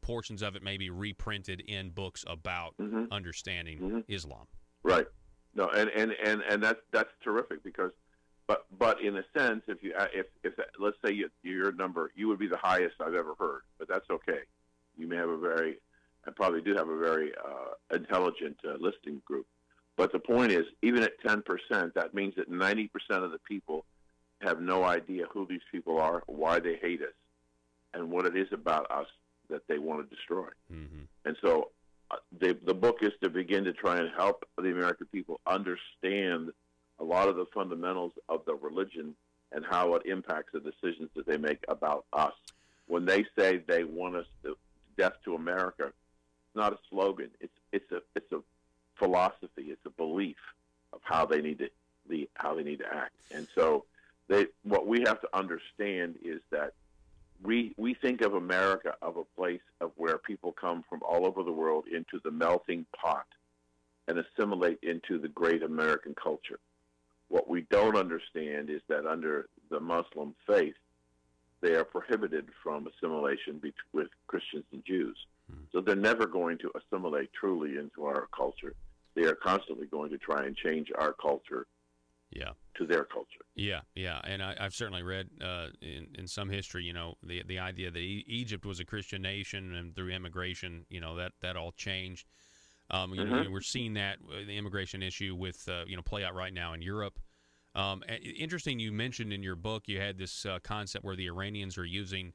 portions of it maybe reprinted in books about understanding Islam. Right. No, and that's terrific, because, but in a sense, if let's say your number, you would be the highest I've ever heard, but that's okay. You may have I probably do have a very intelligent listening group, but the point is, even at 10%, that means that 90% of the people have no idea who these people are, why they hate us, and what it is about us that they want to destroy. And so the book is to begin to try and help the American people understand a lot of the fundamentals of the religion and how it impacts the decisions that they make about us. When they say they want us to death to America, it's not a slogan. It's a philosophy. It's a belief of how they need to act. And so what we have to understand is that we think of America of a place of where people come from all over the world into the melting pot and assimilate into the great American culture. What we don't understand is that under the Muslim faith, they are prohibited from assimilation with Christians and Jews. So they're never going to assimilate truly into our culture. They are constantly going to try and change our culture to their culture. Yeah, and I've certainly read in some history, the idea that Egypt was a Christian nation, and through immigration, that all changed. We're seeing that the immigration issue with play out right now in Europe. Interesting, you mentioned in your book you had this concept where the Iranians are using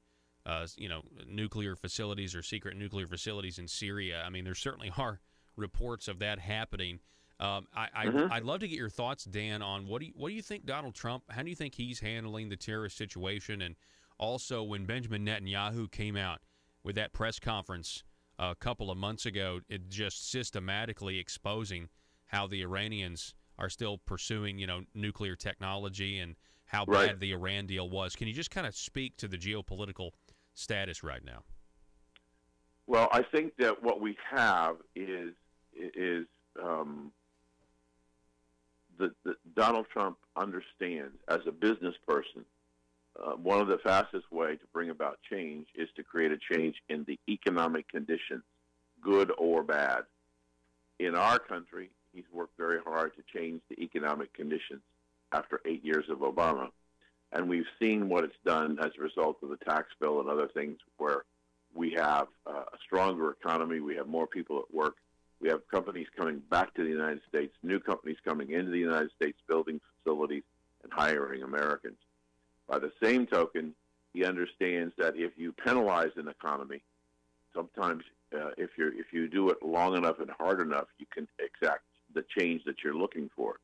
nuclear facilities or secret nuclear facilities in Syria. I mean, there certainly are reports of that happening. I'd love to get your thoughts, Dan, on what do you think Donald Trump, how do you think he's handling the terrorist situation? And also when Benjamin Netanyahu came out with that press conference a couple of months ago, it just systematically exposing how the Iranians are still pursuing, nuclear technology and how bad the Iran deal was. Can you just kind of speak to the geopolitical status right now? Well, I think that what we have is Donald Trump understands as a business person, one of the fastest way to bring about change is to create a change in the economic conditions, good or bad. In our country, he's worked very hard to change the economic conditions after 8 years of Obama. And we've seen what it's done as a result of the tax bill and other things where we have a stronger economy, we have more people at work, we have companies coming back to the United States, new companies coming into the United States, building facilities and hiring Americans. By the same token, he understands that if you penalize an economy, sometimes if you do it long enough and hard enough, you can exact the change that you're looking for.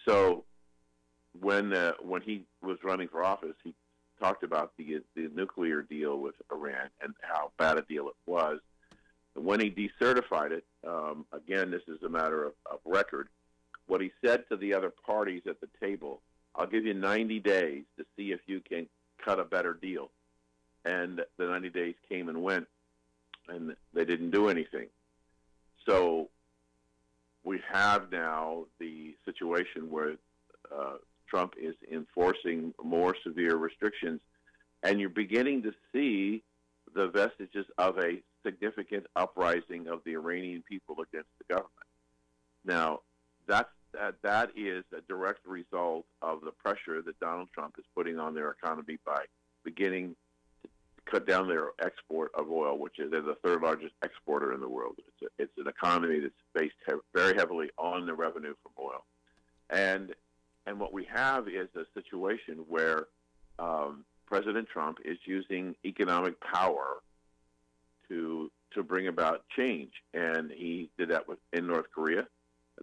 So when he was running for office, he talked about the nuclear deal with Iran and how bad a deal it was. And when he decertified it, again, this is a matter of record, what he said to the other parties at the table, I'll give you 90 days to see if you can cut a better deal. And the 90 days came and went, and they didn't do anything. So we have now the situation where Trump is enforcing more severe restrictions, and you're beginning to see the vestiges of a significant uprising of the Iranian people against the government. Now, that is a direct result of the pressure that Donald Trump is putting on their economy by beginning to cut down their export of oil, which is they're the third largest exporter in the world. It's an economy that's based very heavily on the revenue from oil. And what we have is a situation where President Trump is using economic power to bring about change. And he did that in North Korea.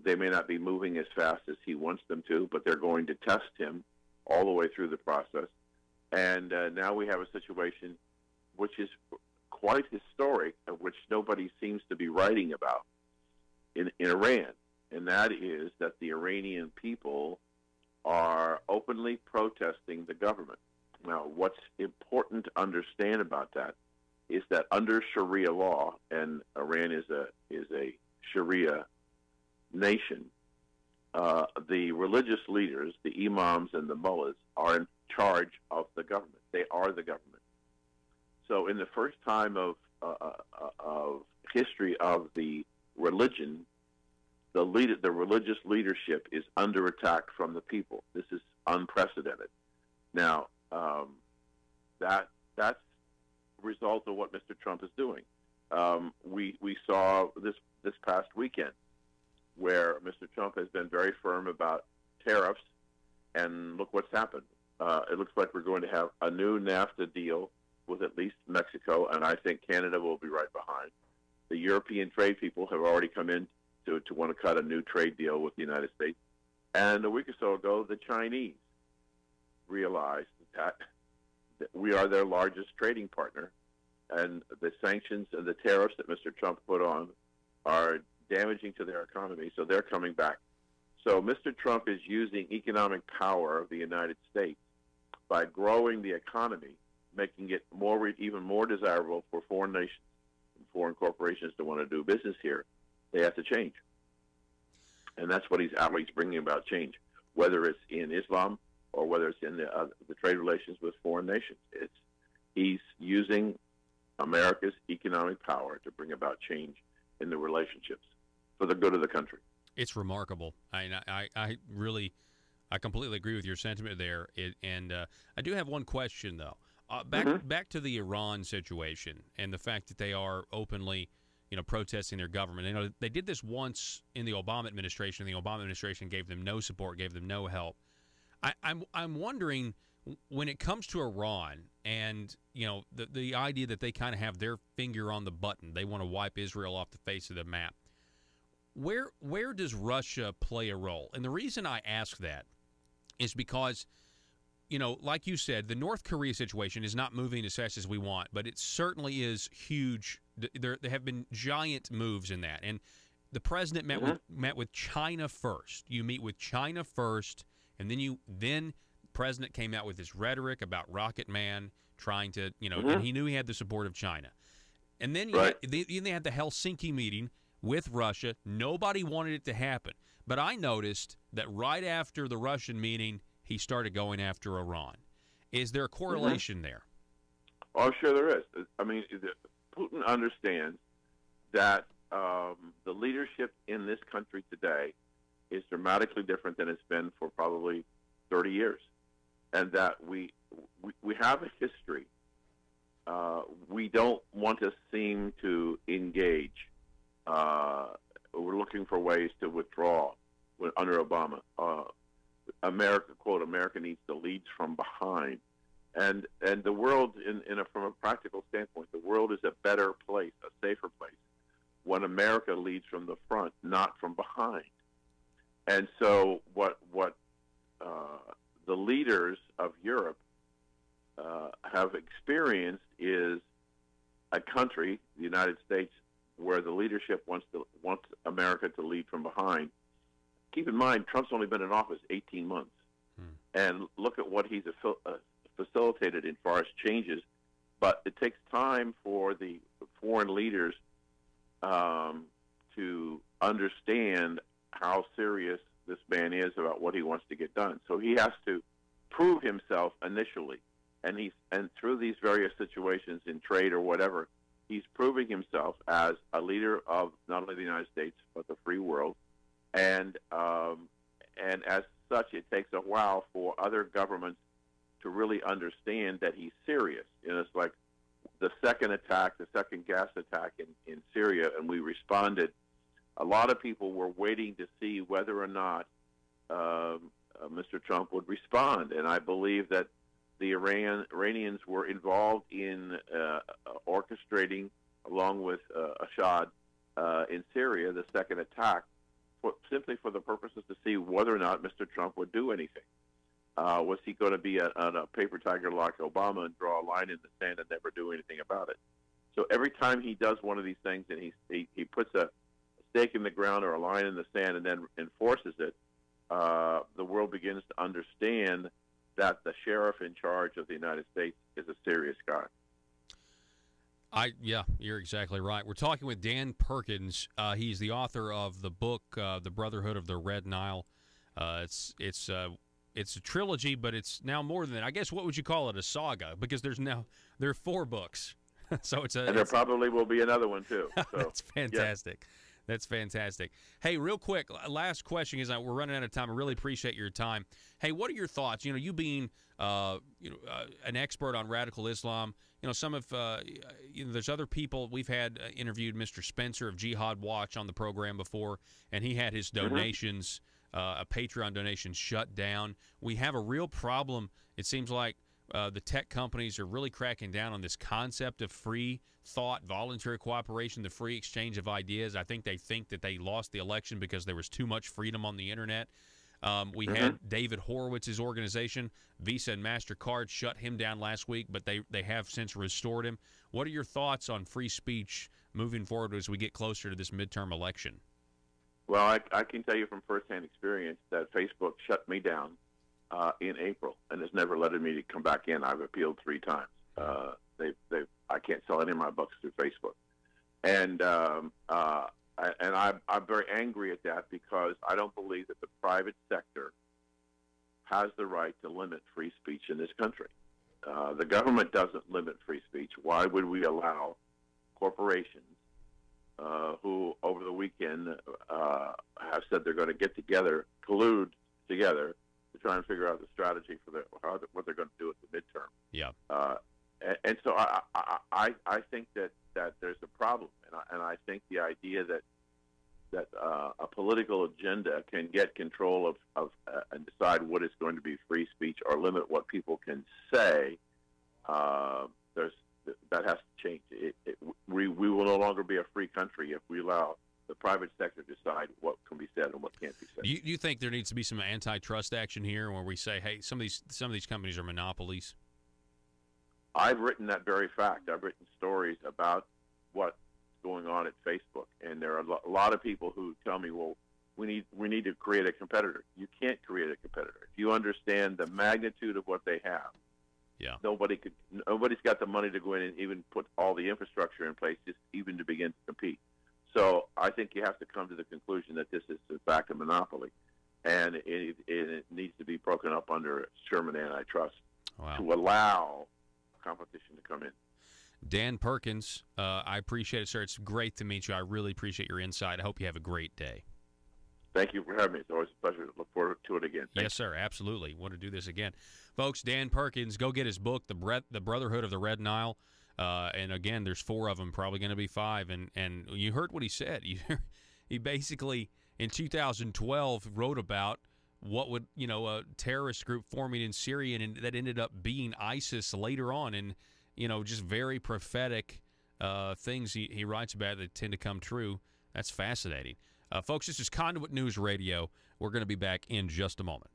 They may not be moving as fast as he wants them to, but they're going to test him all the way through the process. And now we have a situation which is quite historic, which nobody seems to be writing about in Iran. And that is that the Iranian people are openly protesting the government. Now, what's important to understand about that is that under Sharia law, and Iran is a Sharia nation, the religious leaders, the imams and the mullahs, are in charge of the government. They are the government. So in the first time of history of the religion, the religious leadership is under attack from the people. This is unprecedented. Now, that's a result of what Mr. Trump is doing. We saw this past weekend where Mr. Trump has been very firm about tariffs, and look what's happened. It looks like we're going to have a new NAFTA deal with at least Mexico, and I think Canada will be right behind. The European trade people have already come in to want to cut a new trade deal with the United States. And a week or so ago, the Chinese realized that we are their largest trading partner, and the sanctions and the tariffs that Mr. Trump put on are damaging to their economy, so they're coming back. So Mr. Trump is using economic power of the United States by growing the economy, making it even more desirable for foreign nations and foreign corporations to want to do business here. They have to change. And that's what he's bringing about change, whether it's in Islam or whether it's in the trade relations with foreign nations. He's using America's economic power to bring about change in the relationships for the good of the country. It's remarkable. I completely agree with your sentiment there. I do have one question, though. Back to the Iran situation and the fact that they are openly, protesting their government. They did this once in the Obama administration. The Obama administration gave them no support, gave them no help. I'm wondering, when it comes to Iran and the idea that they kind of have their finger on the button, they want to wipe Israel off the face of the map. Where does Russia play a role? And the reason I ask that is because, like you said, the North Korea situation is not moving as fast as we want, but it certainly is huge. There have been giant moves in that. And the president met with China first. You meet with China first, and then the president came out with this rhetoric about Rocket Man trying to, and he knew he had the support of China. And then they had the Helsinki meeting with Russia. Nobody wanted it to happen. But I noticed that right after the Russian meeting, he started going after Iran. Is there a correlation there? Oh, sure there is. I mean, Putin understands that the leadership in this country today is dramatically different than it's been for probably 30 years. And that we have a history. We don't want to seem to engage. We're looking for ways to withdraw under Obama. America needs to lead from behind. And the world, from a practical standpoint, the world is a better place, a safer place, when America leads from the front, not from behind. And so what the leaders of Europe have experienced is a country, the United States, where the leadership wants America to lead from behind. Keep in mind, Trump's only been in office 18 months. And look at what he's facilitated in far as changes. But it takes time for the foreign leaders to understand how serious this man is about what he wants to get done. So he has to prove himself initially. And through these various situations in trade or whatever, he's proving himself as a leader of not only the United States, but the free world. And as such, it takes a while for other governments to really understand that he's serious. It's like the second gas attack in Syria, and we responded. A lot of people were waiting to see whether or not Mr. Trump would respond. And I believe that the Iranians were involved in orchestrating, along with Assad in Syria, the second attack, simply for the purposes to see whether or not Mr. Trump would do anything. Was he going to be a paper tiger like Obama and draw a line in the sand and never do anything about it? So every time he does one of these things and he puts a stake in the ground or a line in the sand and then enforces it, the world begins to understand that the sheriff in charge of the United States is a serious guy. Yeah, you're exactly right. We're talking with Dan Perkins. He's the author of the book, The Brotherhood of the Red Nile. It's a trilogy, but it's now more than that. I guess what would you call it? A saga, because there are 4 books. So and there probably will be another one too. So, that's fantastic. Yeah. That's fantastic. Hey, real quick, last question, because we're running out of time. I really appreciate your time. Hey, what are your thoughts? You being an expert on radical Islam. Some of there's other people we've had interviewed. Mr. Spencer of Jihad Watch on the program before, and he had his donations, a Patreon donation, shut down. We have a real problem. It seems like the tech companies are really cracking down on this concept of free thought, voluntary cooperation, the free exchange of ideas. I think that they lost the election because there was too much freedom on the internet. We had David Horowitz's organization, Visa and MasterCard, shut him down last week, but they have since restored him. What are your thoughts on free speech moving forward as we get closer to this midterm election? Well, I can tell you from firsthand experience that Facebook shut me down in April and has never letted me to come back in. I've appealed 3 times. I can't sell any of my books through Facebook, and I'm very angry at that because I don't believe that the private sector has the right to limit free speech in this country. The government doesn't limit free speech. Why would we allow corporations who over the weekend have said they're going to get together, collude together to try and figure out the strategy for what they're going to do at the midterm? Yeah. And so I think that there's a problem, and I think the idea that a political agenda can get control of and decide what is going to be free speech or limit what people can say, that has to change. We will no longer be a free country if we allow the private sector to decide what can be said and what can't be said. You think there needs to be some antitrust action here, where we say, hey, some of these companies are monopolies? I've written that very fact. I've written stories about what's going on at Facebook, and there are a lot of people who tell me, well, we need to create a competitor. You can't create a competitor. If you understand the magnitude of what they have, nobody's got the money to go in and even put all the infrastructure in place just even to begin to compete. So I think you have to come to the conclusion that this is in fact a monopoly, and it needs to be broken up under Sherman antitrust to allow competition to come in. Dan Perkins, I appreciate it, sir. It's great to meet you. I really appreciate your insight. I hope you have a great day. Thank you for having me. It's always a pleasure. Look forward to it again. Yes, sir. Absolutely. Want to do this again. Folks, Dan Perkins, go get his book, The Brotherhood of the Red Nile. And, again, there's 4 of them, probably going to be 5. And you heard what he said. He basically, in 2012, wrote about what would, a terrorist group forming in Syria, and that ended up being ISIS later on. And, just very prophetic things he writes about that tend to come true. That's fascinating. Folks, this is Conduit News Radio. We're going to be back in just a moment.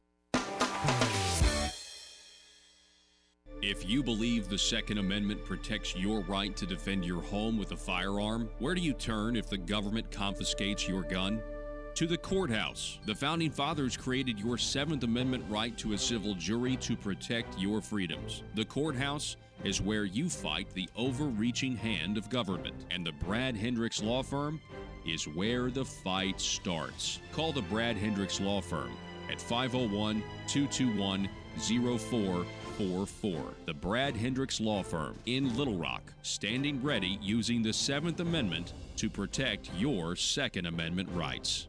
If you believe the Second Amendment protects your right to defend your home with a firearm, where do you turn if the government confiscates your gun? To the courthouse. The Founding Fathers created your 7th Amendment right to a civil jury to protect your freedoms. The courthouse is where you fight the overreaching hand of government. And the Brad Hendricks Law Firm is where the fight starts. Call the Brad Hendricks Law Firm at 501-221-0444. The Brad Hendricks Law Firm in Little Rock, standing ready using the 7th Amendment to protect your Second Amendment rights.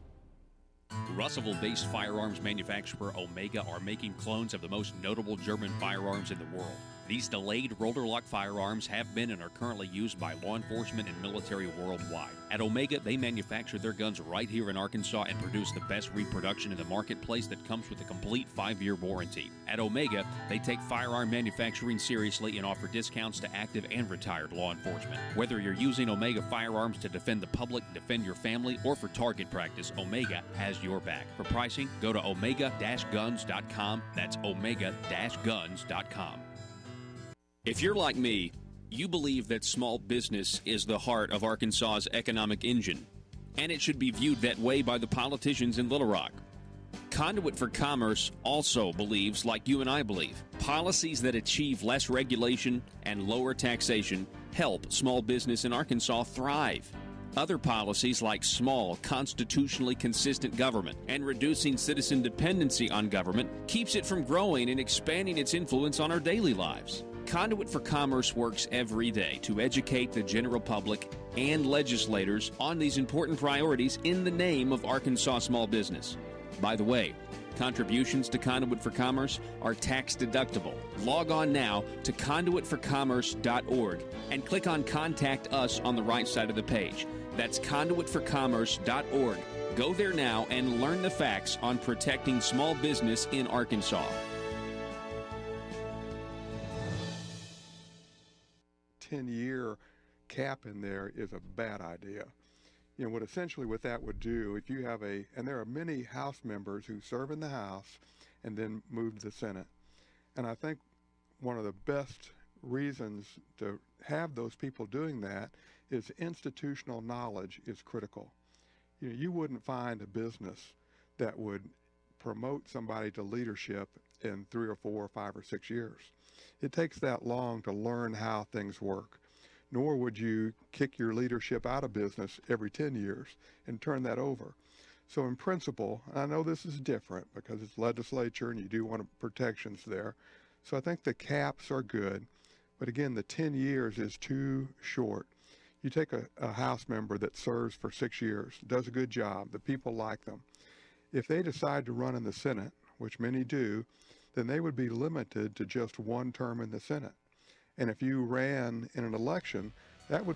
Russellville-based firearms manufacturer Omega are making clones of the most notable German firearms in the world. These delayed rotor-lock firearms have been and are currently used by law enforcement and military worldwide. At Omega, they manufacture their guns right here in Arkansas and produce the best reproduction in the marketplace that comes with a complete 5-year warranty. At Omega, they take firearm manufacturing seriously and offer discounts to active and retired law enforcement. Whether you're using Omega firearms to defend the public, defend your family, or for target practice, Omega has your back. For pricing, go to omega-guns.com. That's omega-guns.com. If you're like me, you believe that small business is the heart of Arkansas's economic engine, and it should be viewed that way by the politicians in Little Rock. Conduit for Commerce also believes, like you and I believe, policies that achieve less regulation and lower taxation help small business in Arkansas thrive. Other policies like small, constitutionally consistent government and reducing citizen dependency on government keeps it from growing and expanding its influence on our daily lives. Conduit for Commerce works every day to educate the general public and legislators on these important priorities in the name of Arkansas small business. By the way, contributions to Conduit for Commerce are tax deductible. Log on now to conduitforcommerce.org and click on Contact Us on the right side of the page. That's conduitforcommerce.org. Go there now and learn the facts on protecting small business in Arkansas. 10-year cap in there is a bad idea. You know, what that would do, if you have and there are many House members who serve in the House and then move to the Senate. And I think one of the best reasons to have those people doing that is institutional knowledge is critical. You know, you wouldn't find a business that would promote somebody to leadership in 3 or 4 or 5 or 6 years. It takes that long to learn how things work. Nor would you kick your leadership out of business every 10 years and turn that over. So in principle, I know this is different because it's legislature and you do want protections there. So I think the caps are good. But again, the 10 years is too short. You take a House member that serves for 6 years, does a good job, the people like them. If they decide to run in the Senate, which many do, then they would be limited to just 1 term in the Senate. And if you ran in an election, that would...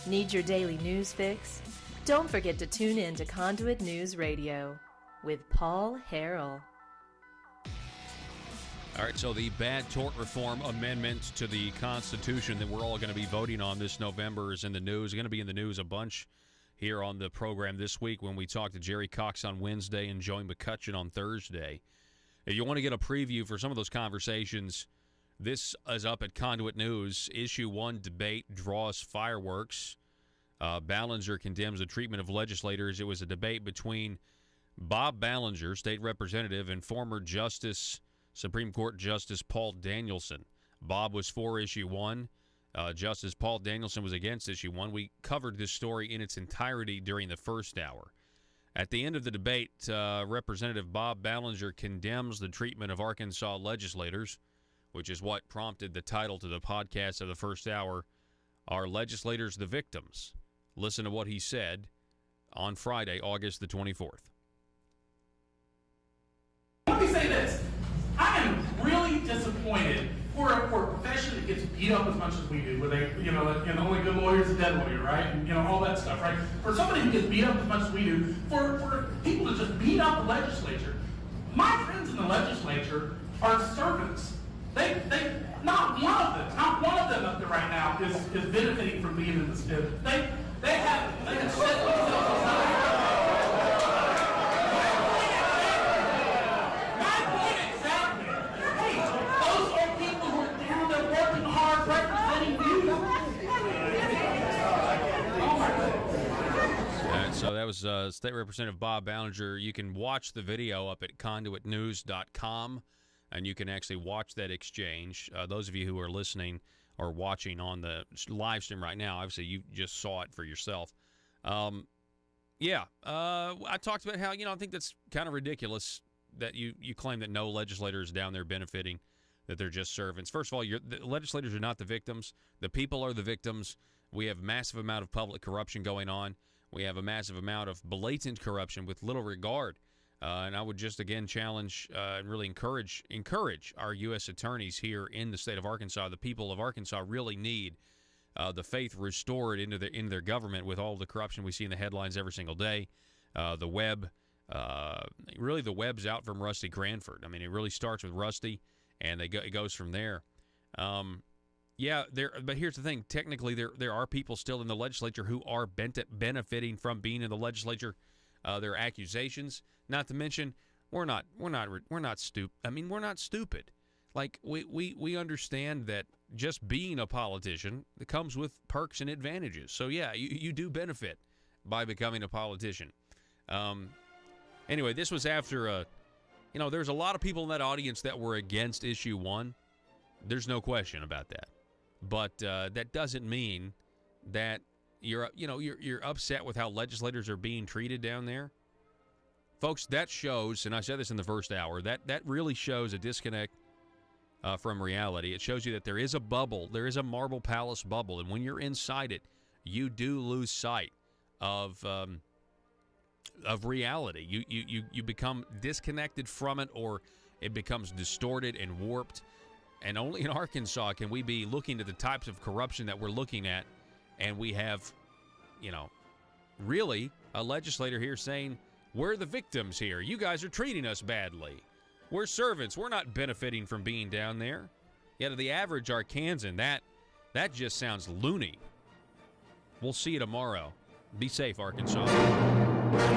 Need your daily news fix? Don't forget to tune in to Conduit News Radio with Paul Harrell. All right, so the bad tort reform amendment to the Constitution that we're all going to be voting on this November is in the news. It's going to be in the news a bunch here on the program this week when we talk to Jerry Cox on Wednesday and Joey McCutcheon on Thursday. If you want to get a preview for some of those conversations, this is up at Conduit News. Issue 1 debate draws fireworks. Ballinger condemns the treatment of legislators. It was a debate between Bob Ballinger, state representative, and former Supreme Court Justice Paul Danielson. Bob was for Issue 1. Justice Paul Danielson was against Issue 1. We covered this story in its entirety during the first hour. At the end of the debate, Representative Bob Ballinger condemns the treatment of Arkansas legislators, which is what prompted the title to the podcast of the first hour, Are Legislators the Victims? Listen to what he said on Friday, August the 24th. Let me say this. I am really disappointed for a profession that gets beat up as much as we do, where they, only good lawyer's a dead lawyer, right? And, all that stuff, right? For somebody who gets beat up as much as we do, for people to just beat up the legislature. My friends in the legislature are servants. They not one of them up there right now is benefiting from being in this business. They have set themselves aside. So that was State Representative Bob Ballinger. You can watch the video up at conduitnews.com, and you can actually watch that exchange. Those of you who are listening or watching on the live stream right now, obviously you just saw it for yourself. I talked about how, I think that's kind of ridiculous that you claim that no legislator is down there benefiting, that they're just servants. First of all, the legislators are not the victims. The people are the victims. We have massive amount of public corruption going on. We have a massive amount of blatant corruption with little regard. And I would just, again, challenge and really encourage our U.S. attorneys here in the state of Arkansas. The people of Arkansas really need the faith restored into their government with all the corruption we see in the headlines every single day. The web's out from Rusty Cranford. I mean, it really starts with Rusty, and it goes from there. But here's the thing. Technically, there are people still in the legislature who are benefiting from being in the legislature. There are accusations. Not to mention, we're not stupid. I mean, we're not stupid. Like we understand that just being a politician comes with perks and advantages. So yeah, you do benefit by becoming a politician. Anyway, this was after there's a lot of people in that audience that were against Issue 1. There's no question about that. But that doesn't mean that you're upset with how legislators are being treated down there. Folks, that shows, and I said this in the first hour, that really shows a disconnect from reality. It shows you that there is a bubble. There is a Marble Palace bubble, and when you're inside it, you do lose sight of reality. You become disconnected from it, or it becomes distorted and warped. And only in Arkansas can we be looking at the types of corruption that we're looking at, and we have, really a legislator here saying We're the victims here. You guys are treating us badly. We're servants. We're not benefiting from being down there. Yet to the average Arkansan, that just sounds loony. We'll see you tomorrow. Be safe, Arkansas.